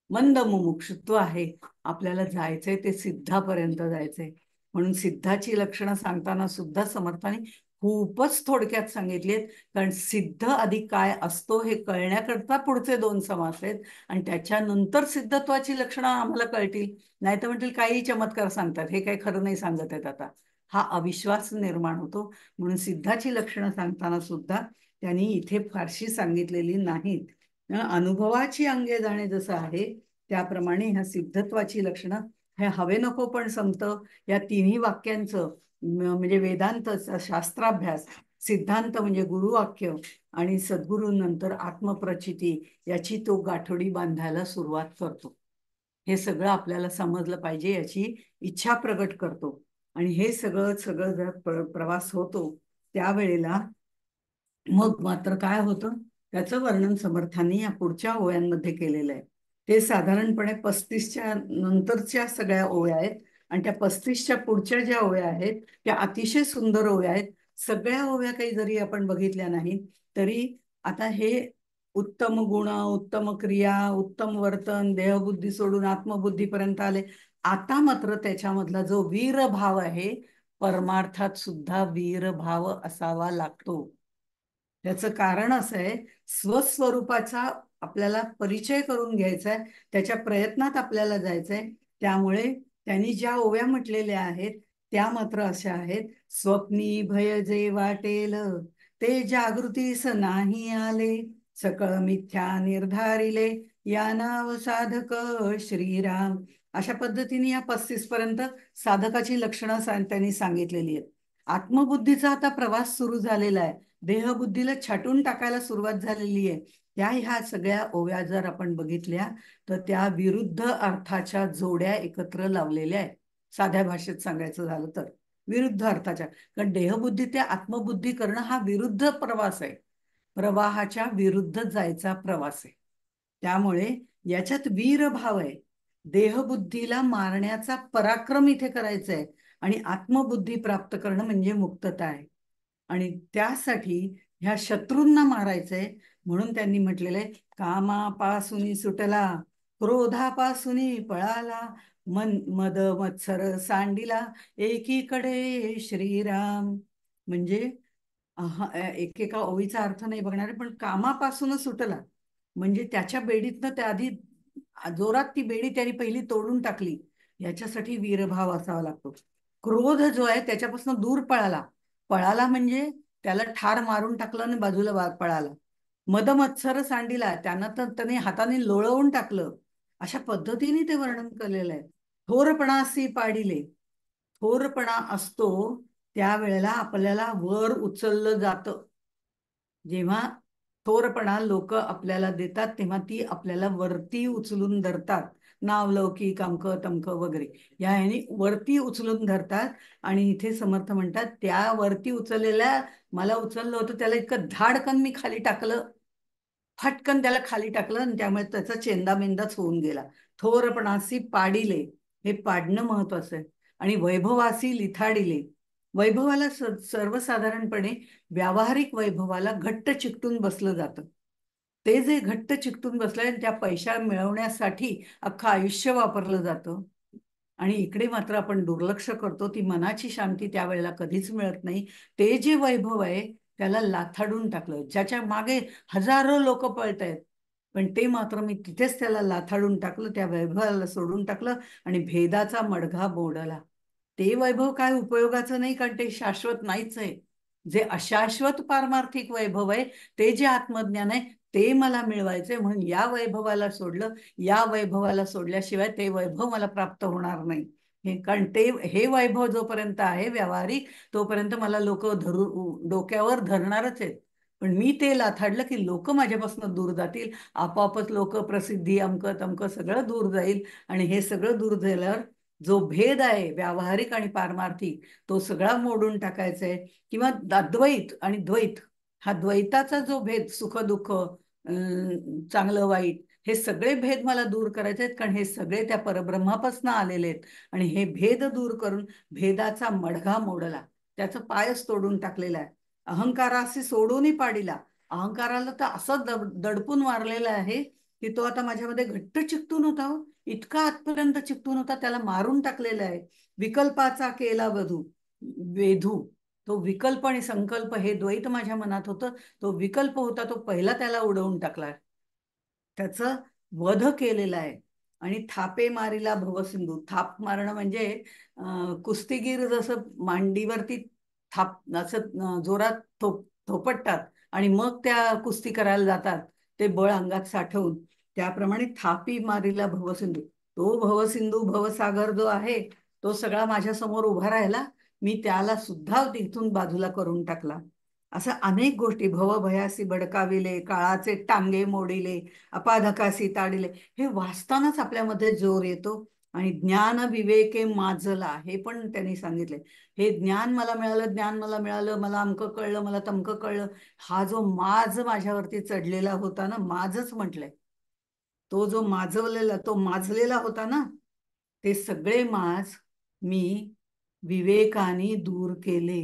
मंद मुमुक्षुत्व आहे. आपल्याला जायचंय ते सिद्धापर्यंत जायचंय. म्हणून सिद्धाची लक्षणं सांगताना सुद्धा समर्थाने खूपच थोडक्यात सांगितली आहेत, कारण सिद्ध आधी काय असतो हे कळण्याकरता पुढचे 2 समास आहेत, आणि त्याच्यानंतर सिद्धत्वाची लक्षणं आम्हाला कळतील. नाही तर म्हणतील काही चमत्कार सांगतात, हे काही खरं नाही सांगत आहेत आता, हा अविश्वास निर्माण होतो. म्हणून सिद्धाची लक्षणं सांगताना सुद्धा त्यांनी इथे फारशी सांगितलेली नाहीत. अनुभवाची अंगे जाणे जसं आहे, त्याप्रमाणे ह्या सिद्धत्वाची लक्षणं हे हवे नको पण संत या तिन्ही वाक्यांचं म्हणजे वेदांत शास्त्राभ्यास सिद्धांत म्हणजे गुरुवाक्य आणि सद्गुरू नंतर आत्मप्रचिती याची तो गाठोडी बांधायला सुरुवात करतो. हे सगळं आपल्याला समजलं पाहिजे याची इच्छा प्रगट करतो. आणि हे सगळं सगळं जर प्रवास होतो त्यावेळेला मग मात्र काय होतं त्याचं वर्णन समर्थांनी या पुढच्या ओव्यांमध्ये केलेलं आहे. ते साधारणपणे 35च्या नंतरच्या सगळ्या ओव्या आहेत आणि त्या 35च्या पुढच्या ज्या ओव्या आहेत त्या अतिशय सुंदर ओव्या आहेत. सगळ्या ओव्या काही जरी आपण बघितल्या नाही तरी आता हे उत्तम गुण, उत्तम क्रिया, उत्तम वर्तन, देहबुद्धी सोडून आत्मबुद्धीपर्यंत आले. आता मात्र त्याच्यामधला जो वीरभाव आहे, परमार्थात सुद्धा वीरभाव असावा लागतो. त्याचं कारण असं आहे, स्वस्वरूपाचा आपल्याला परिचय करून घ्यायचा आहे, त्याच्या प्रयत्नात आपल्याला जायचंय. त्यामुळे त्यांनी ज्या ओव्या म्हटलेल्या आहेत त्या मात्र अशा आहेत. स्वप्नी भय जे वाटेल ते जागृतीस नाही आले, सकळ मिथ्या निर्धारिले या नाव साधक श्रीराम. अशा पद्धतीने या 35 पर्यंत साधकाची लक्षणं त्यांनी सांगितलेली आहेत. आत्मबुद्धीचा आता प्रवास सुरू झालेला आहे. देहबुद्धीला छाटून टाकायला सुरुवात झालेली आहे. ह्या सगळ्या ओव्या जर आपण बघितल्या तर त्या विरुद्ध अर्थाच्या जोड्या एकत्र लावलेल्या आहेत. साध्या भाषेत सांगायचं झालं तर विरुद्ध अर्थाच्या, कारण देहबुद्धी ते आत्मबुद्धी करणं हा विरुद्ध प्रवास आहे. प्रवाहाच्या विरुद्ध जायचा प्रवास आहे. त्यामुळे याच्यात वीरभाव आहे. देहबुद्धीला मारण्याचा पराक्रम इथे करायचा आहे आणि आत्मबुद्धी प्राप्त करणं म्हणजे मुक्तता आहे. आणि त्यासाठी ह्या शत्रूंना मारायचंय म्हणून त्यांनी म्हटलेलं आहे, कामापासून सुटला, क्रोधापासून पळाला, मद मत्सर सांडिला, एकीकडे श्रीराम. म्हणजे एकेका ओळीचा अर्थ नाही बघणार पण कामापासूनच सुटला म्हणजे त्याच्या बेडीतनं त्या आधी जोरात ती बेडी त्यांनी पहिली तोडून टाकली. याच्यासाठी वीरभाव असावा लागतो. क्रोध जो आहे त्याच्यापासून दूर पळाला. पळाला म्हणजे त्याला ठार मारून टाकलं आणि बाजूला पळाला. मदमत्सर सांडिला, त्यांना तर त्याने हाताने लोळवून टाकलं. अशा पद्धतीने ते वर्णन केलेलं आहे. थोरपणासी पाडिले, थोरपणा असतो त्यावेळेला आपल्याला वर उचललं जातं. जेव्हा थोरपणा लोक आपल्याला देतात तेव्हा ती आपल्याला वरती उचलून धरतात. नावलौकिक अमक तमक वगैरे या ह्यानी वरती उचलून धरतात. आणि इथे समर्थ म्हणतात त्या वरती उचललेल्या मला उचललं होतं त्याला इतकं धाडकन मी खाली टाकलं, फटकन त्याला खाली टाकलं आणि त्यामुळे त्याचा चेंदामेंदाच होऊन गेला. थोरपणासी पाडिले, हे पाडणं महत्वाचं आहे. आणि वैभवासी लिथाडिले, वैभवाला सर्वसाधारणपणे व्यावहारिक वैभवाला घट्ट चिकटून बसलं जातं. ते जे घट्ट चिकटून बसलंय त्या पैसा मिळवण्यासाठी अख्खं आयुष्य वापरलं जातं. आणि इकडे मात्र आपण दुर्लक्ष करतो. ती मनाची शांती त्यावेळेला कधीच मिळत नाही. ते जे वैभव आहे त्याला लाथाडून टाकलं, ज्याच्या मागे हजारो लोक पळत आहेत, पण ते मात्र मी तिथेच त्याला लाथाडून टाकलं, त्या वैभवाला सोडून टाकलं आणि भेदाचा मडघा बोडला. ते वैभव काय उपयोगाचं नाही, कारण ते शाश्वत नाहीच आहे. जे अशाश्वत पारमार्थिक वैभव आहे, ते जे आत्मज्ञान आहे, ते मला मिळवायचंय. म्हणून या वैभवाला सोडलं. या वैभवाला सोडल्याशिवाय ते वैभव मला प्राप्त होणार नाही. हे कारण हे वैभव जोपर्यंत आहे व्यावहारिक, तोपर्यंत मला लोक डोक्यावर धरणारच आहेत. पण मी ते लाथाडलं की लोक माझ्यापासून दूर जातील. आपोआपच लोक प्रसिद्धी अमकं तमकं सगळं दूर जाईल. आणि हे सगळं दूर झाल्यावर जो भेद आहे व्यावहारिक आणि पारमार्थिक, तो सगळा मोडून टाकायचा आहे. किंवा अद्वैत आणि द्वैत, हा द्वैताचा जो भेद, सुख दुःख, चांगलं वाईट, हे सगळे भेद मला दूर करायचे आहेत. कारण हे सगळे त्या परब्रह्मापासून आलेले आहेत. आणि हे भेद दूर करून भेदाचा मडघा मोडला, त्याचं पायच तोडून टाकलेला आहे. अहंकाराशी सोडूनही पाडिला. अहंकाराला तर असं दडपून मारलेलं आहे की तो आता माझ्यामध्ये घट्ट चिकटून होता हो. इतका आतपर्यंत चिकटून होता, त्याला मारून टाकलेला आहे. विकल्पाचा केला वेधू, तो विकल्प आणि संकल्प हे द्वैत माझ्या मनात होतं. तो विकल्प होता, तो पहिला त्याला उडवून टाकला, त्याचं वध केलेला आहे. आणि थापे मारिला भवसिंधू, थाप मारणं म्हणजे कुस्तीगीर जसं मांडीवरती थाप असं जोरात थोपटतात आणि मग त्या कुस्ती करायला जातात, ते बळ अंगात साठवून, त्याप्रमाणे थापी मारिला भवसिंधू. तो भवसिंधू भवसागर जो आहे तो सगळा माझ्या समोर उभा राहिला. मी त्याला सुद्धा तिथून बाजूला करून टाकला. असं अनेक गोष्टी, भवभयासी बडकाविले, काळाचे टांगे मोडिले, अपाधकासी ताडिले, हे वाचतानाच आपल्यामध्ये जोर येतो. आणि ज्ञान विवेके माजला, हे पण त्यांनी सांगितले. हे ज्ञान मला मिळालं, ज्ञान मला मिळालं, मला अमकं कळलं, मला तमकं कळलं. हा जो माज माझ्यावरती चढलेला होता ना, माजच म्हटलंय, तो जो माजवलेला, तो माजलेला होता ना, ते सगळे माज मी विवेकाने दूर केले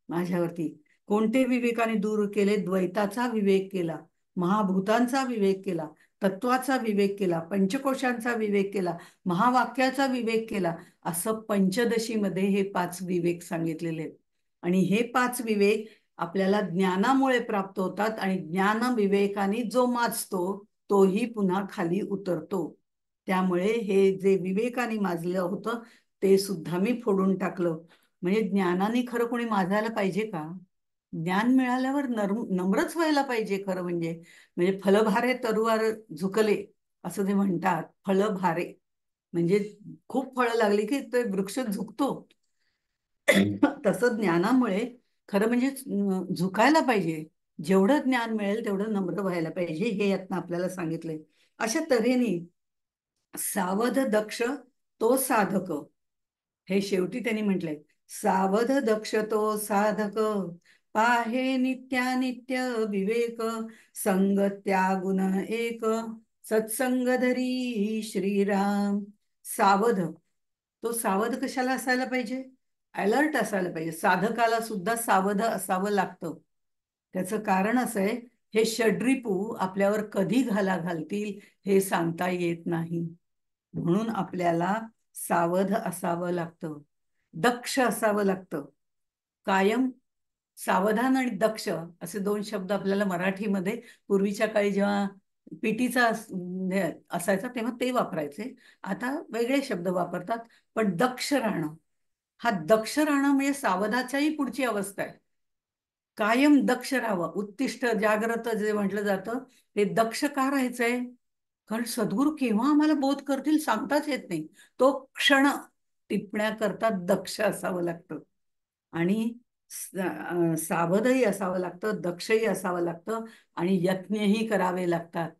माझ्यावरती. कोणते विवेकाने दूर केले? द्वैताचा विवेक केला, महाभूतांचा विवेक केला, तत्वाचा विवेक केला, पंचकोशांचा विवेक केला, महावाक्याचा विवेक केला. असं पंचदशीमध्ये हे 5 विवेक सांगितलेले आहेत. आणि हे 5 विवेक आपल्याला ज्ञानामुळे प्राप्त होतात, आणि ज्ञान विवेकाने जो माजतो तोही पुन्हा खाली उतरतो. त्यामुळे हे जे विवेकाने माजलं होतं ते सुद्धा मी फोडून टाकलं. म्हणजे ज्ञानाने खरं कोणी माजायला पाहिजे का? ज्ञान मिळाल्यावर नम्रच व्हायला पाहिजे खरं म्हणजे. म्हणजे फलभारे तरुवार झुकले, असं ते म्हणतात. फलभारे म्हणजे खूप फळं लागली की ते वृक्ष झुकतो. तसं ज्ञानामुळे खरं म्हणजे झुकायला पाहिजे. जेवढं ज्ञान मिळेल तेवढं नम्र व्हायला पाहिजे, हे यातनं आपल्याला सांगितलंय. अशा तऱ्हेने सावध दक्ष तो साधक, हे शेवटी त्यांनी म्हटलंय. सावध दक्ष तो साधक, पाहे नित्यानित्य विवेक, संग त्यागुण एक, सत्संग धरी श्रीराम. सावध, तो सावध कशाला असायला पाहिजे? अलर्ट असायला पाहिजे. साधकाला सुद्धा सावध असावं लागतं. त्याचं कारण असं आहे, हे षड्रिपू आपल्यावर कधी घाला घालतील हे सांगता येत नाही. म्हणून आपल्याला सावध असावं लागतं, दक्ष असावं लागतं. कायम सावधान आणि दक्ष असे 2 शब्द आपल्याला मराठीमध्ये पूर्वीच्या काळी जेव्हा पीटीचा असायचा तेव्हा ते वापरायचे. आता वेगळे शब्द वापरतात. पण दक्ष राहणं, हा दक्ष राहणं म्हणजे सावधाच्याही पुढची अवस्था आहे. कायम दक्ष राहावं, उत्तिष्ठ जाग्रत जे म्हटलं जातं, ते दक्ष का राहायचंय? कारण सद्गुरू केव्हा आम्हाला बोध करतील सांगताच येत नाही. तो क्षण टिपण्याकरता दक्ष असावं लागतं. आणि सावधही असावं लागतं, दक्षही असावं लागतं, आणि यत्नही करावे लागतात.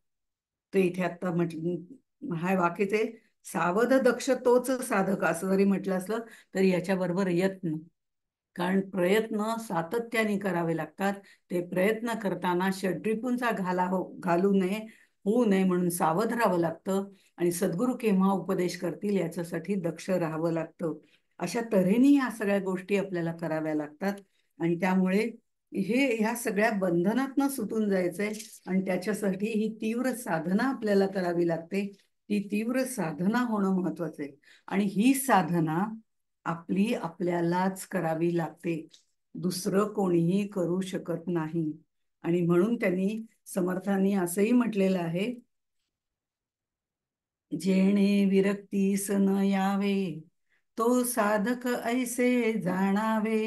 ते इथे आता म्हटलं हाय वाक्यचे, सावध दक्ष तोच साधक, असं जरी म्हटलं असलं तरी याच्याबरोबर यत्न. कारण प्रयत्न सातत्याने करावे लागतात. ते प्रयत्न करताना षड्रिपूंचा घालू नये, होऊ नये म्हणून सावध राहावं लागतं. आणि सद्गुरू केव्हा उपदेश करतील याच्यासाठी दक्ष राहावं लागतं. अशा तऱ्हेने ह्या सगळ्या गोष्टी आपल्याला कराव्या लागतात. आणि त्यामुळे ह्या सगळ्या बंधनातनं सुटून जायचंय. आणि त्याच्यासाठी ही तीव्र साधना आपल्याला करावी लागते. ती तीव्र साधना होणं महत्वाचं आहे. आणि ही साधना आपली आपल्यालाच करावी लागते, दुसरं कोणीही करू शकत नाही. आणि म्हणून त्यांनी, समर्थांनी असंही म्हटलेलं आहे, जेणे विरक्तीस न यावे, तो साधक ऐसे जाणावे,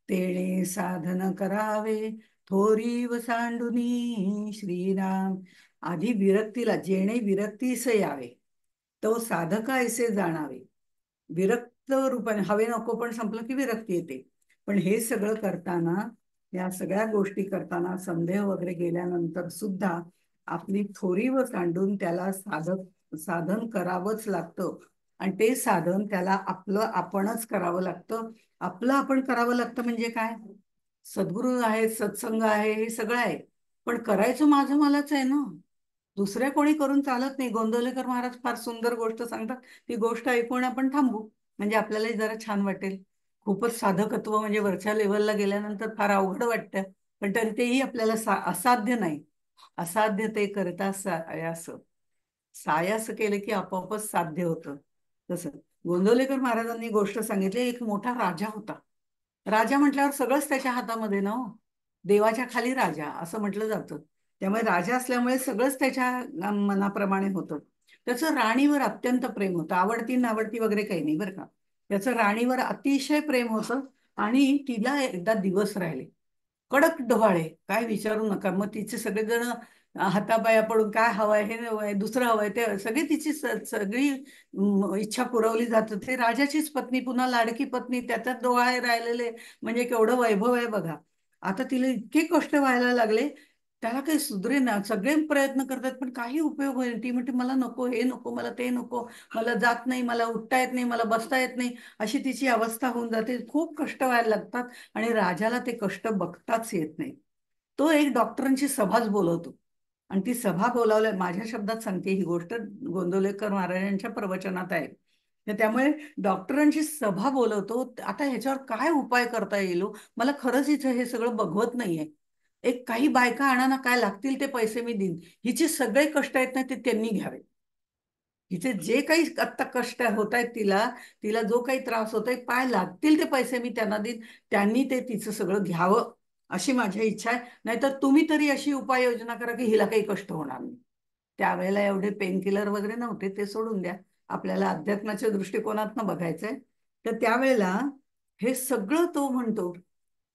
तेणे साधन करावे, थोरी व सांडुनी श्रीराम. आधी विरक्तीला, जेणे विरक्तीस यावे, तो साधक ऐसे जाणावे. विरक्त रूपाने, हवे नको पण संपलं की विरक्ती येते. पण हे सगळं करताना, या सगळ्या गोष्टी करताना, संदेह वगैरे गेल्यानंतर सुद्धा आपली थोरी व सांडून त्याला साधन करावंच लागतं. आणि ते साधन त्याला आपलं आपणच करावं लागतं. आपलं आपण करावं लागतं म्हणजे काय? सद्गुरू आहे, सत्संग आहे, हे सगळं आहे, पण करायचं माझं मलाच आहे ना. दुसऱ्या कोणी करून चालत नाही. गोंदवलेकर महाराज फार सुंदर गोष्ट सांगतात. ती गोष्ट ऐकून आपण थांबू, म्हणजे आपल्यालाही जरा छान वाटेल. खूपच साधकत्व म्हणजे वरच्या लेवलला गेल्यानंतर फार अवघड वाटतं, पण तरी तेही आपल्याला असाध्य नाही. असाध्य ते करता सायास, सायास केले की आपोआपच साध्य होतं. तसं गोंदवलेकर महाराजांनी गोष्ट सांगितली. एक मोठा राजा होता. राजा म्हटल्यावर सगळंच त्याच्या हातामध्ये ना हो. देवाच्या खाली राजा असं म्हटलं जातं. त्यामुळे राजा असल्यामुळे सगळंच त्याच्या मनाप्रमाणे होतं. त्याचं राणीवर अत्यंत प्रेम होतं. आवडती नावडती वगैरे काही नाही बरं का. त्याचं राणीवर अतिशय प्रेम होतं. आणि तिला एकदा दिवस राहिले, कडक डोहाळे, काय विचारू नका. मग तिचे सगळेजण हातापाया पडून काय हवंय, हे हवंय, दुसरं हवंय, ते सगळी तिची सगळी इच्छा पुरवली जात होती. राजाचीच पत्नी, पुन्हा लाडकी पत्नी, त्याच्यात डोहाळे राहिलेले, म्हणजे केवढं वैभव आहे बघा. आता तिला इतके कष्ट व्हायला लागले, त्याला काही सुधरे ना, सगळे प्रयत्न करतात पण काही उपयोग होईल. ती म्हणते मला नको, हे नको, मला ते नको, मला जात नाही, मला उठता येत नाही, मला बसता येत नाही, अशी तिची अवस्था होऊन जाते. खूप कष्ट व्हायला लागतात आणि राजाला ते कष्ट बघताच येत नाही. तो एक डॉक्टरांची सभाच बोलवतो आणि ती सभा बोलावल्या, माझ्या शब्दात सांगते ही गोष्ट, गोंदवलेकर महाराजांच्या प्रवचनात आहे. तर त्यामुळे डॉक्टरांची सभा बोलवतो. आता ह्याच्यावर काय उपाय करता येईल हो? मला खरंच इथं हे सगळं बघवत नाहीये. एक काही बायका आणा ना, काय लागतील ते पैसे मी देईन. हिचे सगळे कष्ट आहेत ना ते त्यांनी घ्यावे. हिचे जे काही आत्ता कष्ट होत आहेत तिला, तिला जो काही त्रास होतोय, काय लागतील ते पैसे मी त्यांना देईन. त्यांनी ते तिचं सगळं घ्यावं अशी माझी इच्छा आहे. नाहीतर तुम्ही तरी अशी उपाययोजना करा की हिला काही कष्ट होणार नाही. त्यावेळेला एवढे पेन किलर वगैरे नव्हते, ते सोडून द्या. आपल्याला अध्यात्माच्या दृष्टिकोनातनं बघायचंय. तर त्यावेळेला हे सगळं तो म्हणतो.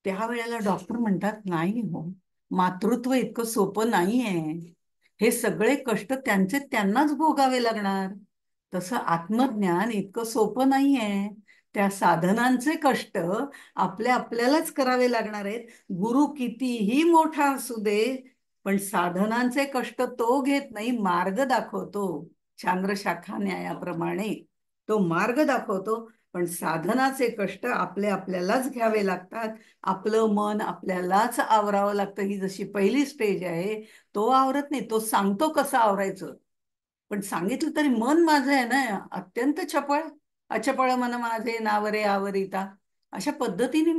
त्यावेळेला डॉक्टर म्हणतात, नाही हो, मातृत्व इतकं सोपं नाहीये. हे सगळे कष्ट त्यांचे त्यांनाच भोगावे लागणार. तसं आत्मज्ञान इतकं सोपं नाहीये. त्या साधनांचे कष्ट आपल्यालाच करावे लागणार आहेत. गुरु कितीही मोठा असू दे, पण साधनांचे कष्ट तो घेत नाही, मार्ग दाखवतो. चांद्रशाखा न्यायाप्रमाणे तो मार्ग दाखवतो. पण साधनाचे कष्ट आपल्यालाच घ्यावे लागतात. आपलं मन आपल्यालाच आवरावं लागतं. ही जशी पहिली स्टेज आहे, तो आवरत नाही, तो सांगतो कसं आवरायचं. पण सांगितलं तरी मन माझं आहे ना अत्यंत चपळ. अचपळ मन माझे नावरे आवरिता. अशा पद्धतीने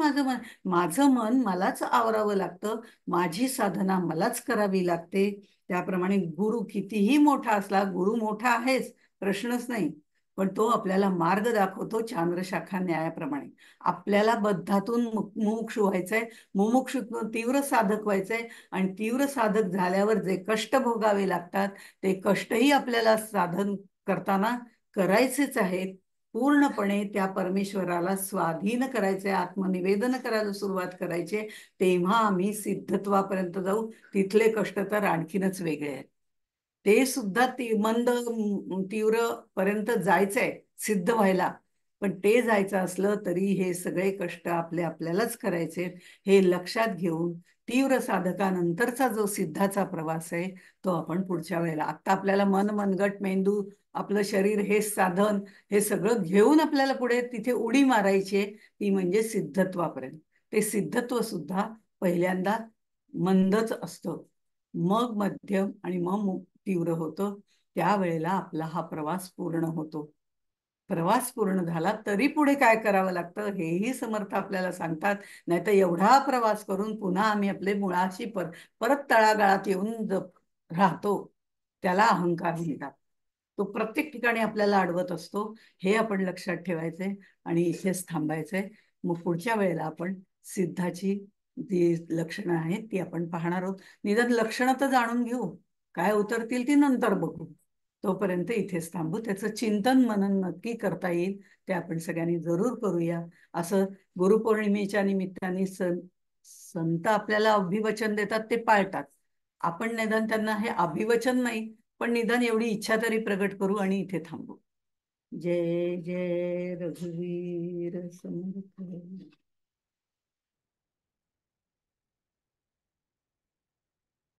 माझं मन मलाच आवरावं लागतं. माझी साधना मलाच करावी लागते. त्याप्रमाणे गुरु कितीही मोठा असला, गुरु मोठा आहेच, प्रश्नच नाही. पण तो आपल्याला मार्ग दाखवतो चांद्रशाखा न्यायाप्रमाणे. आपल्याला बद्धातून मुमुक्षु व्हायचंय, मुमुक्षूतून तीव्र साधक व्हायचंय. आणि तीव्र साधक झाल्यावर जे कष्ट भोगावे लागतात, ते कष्टही आपल्याला साधन करताना करायचेच आहेत. पूर्णपणे त्या परमेश्वराला स्वाधीन करायचे, आत्मनिवेदन करायला सुरुवात करायचे. तेव्हा आम्ही सिद्धत्वापर्यंत जाऊ. तिथले कष्ट तर आणखीनच वेगळे आहेत. ते सुद्धा मंद तीव्र पर्यंत जायचंय सिद्ध व्हायला. पण ते जायचं असलं तरी हे सगळे कष्ट आपल्यालाच करायचे. हे लक्षात घेऊन तीव्र साधकानंतरचा जो सिद्धाचा प्रवास आहे, तो आपण पुढच्या वेळेला, आता आपल्याला मन, मनगट, मेंदू, आपलं शरीर हे साधन, हे सगळं घेऊन आपल्याला पुढे तिथे उडी मारायची आहे, ती म्हणजे सिद्धत्वापर्यंत. ते सिद्धत्व सुद्धा पहिल्यांदा मंदच असतं, मग मध्यम आणि मग तीव्र होतं. त्यावेळेला आपला हा प्रवास पूर्ण होतो. प्रवास पूर्ण झाला तरी पुढे काय करावं लागतं हेही समर्थ आपल्याला सांगतात. नाहीतर एवढा प्रवास करून पुन्हा आम्ही आपले मुळाशी परत तळागाळात येऊन राहतो. त्याला अहंकार म्हणतात. तो प्रत्येक ठिकाणी आपल्याला अडवत असतो. हे आपण लक्षात ठेवायचंय आणि इथेच थांबायचंय. मग पुढच्या वेळेला आपण सिद्धाची जी लक्षणं आहेत ती आपण पाहणार आहोत. निदान लक्षणं तर जाणून घेऊ, काय उतरतील ती नंतर बघू. तोपर्यंत इथेच थांबू. त्याचं चिंतन मनन नक्की करता येईल, ते आपण सगळ्यांनी जरूर करूया. असं गुरुपौर्णिमेच्या निमित्ताने संत आपल्याला अभिवचन देतात, ते पाळतात. आपण निदान त्यांना हे अभिवचन नाही, पण निदान एवढी इच्छा तरी प्रगट करू आणि इथे थांबू. जय जय रघुवीर समर्थ.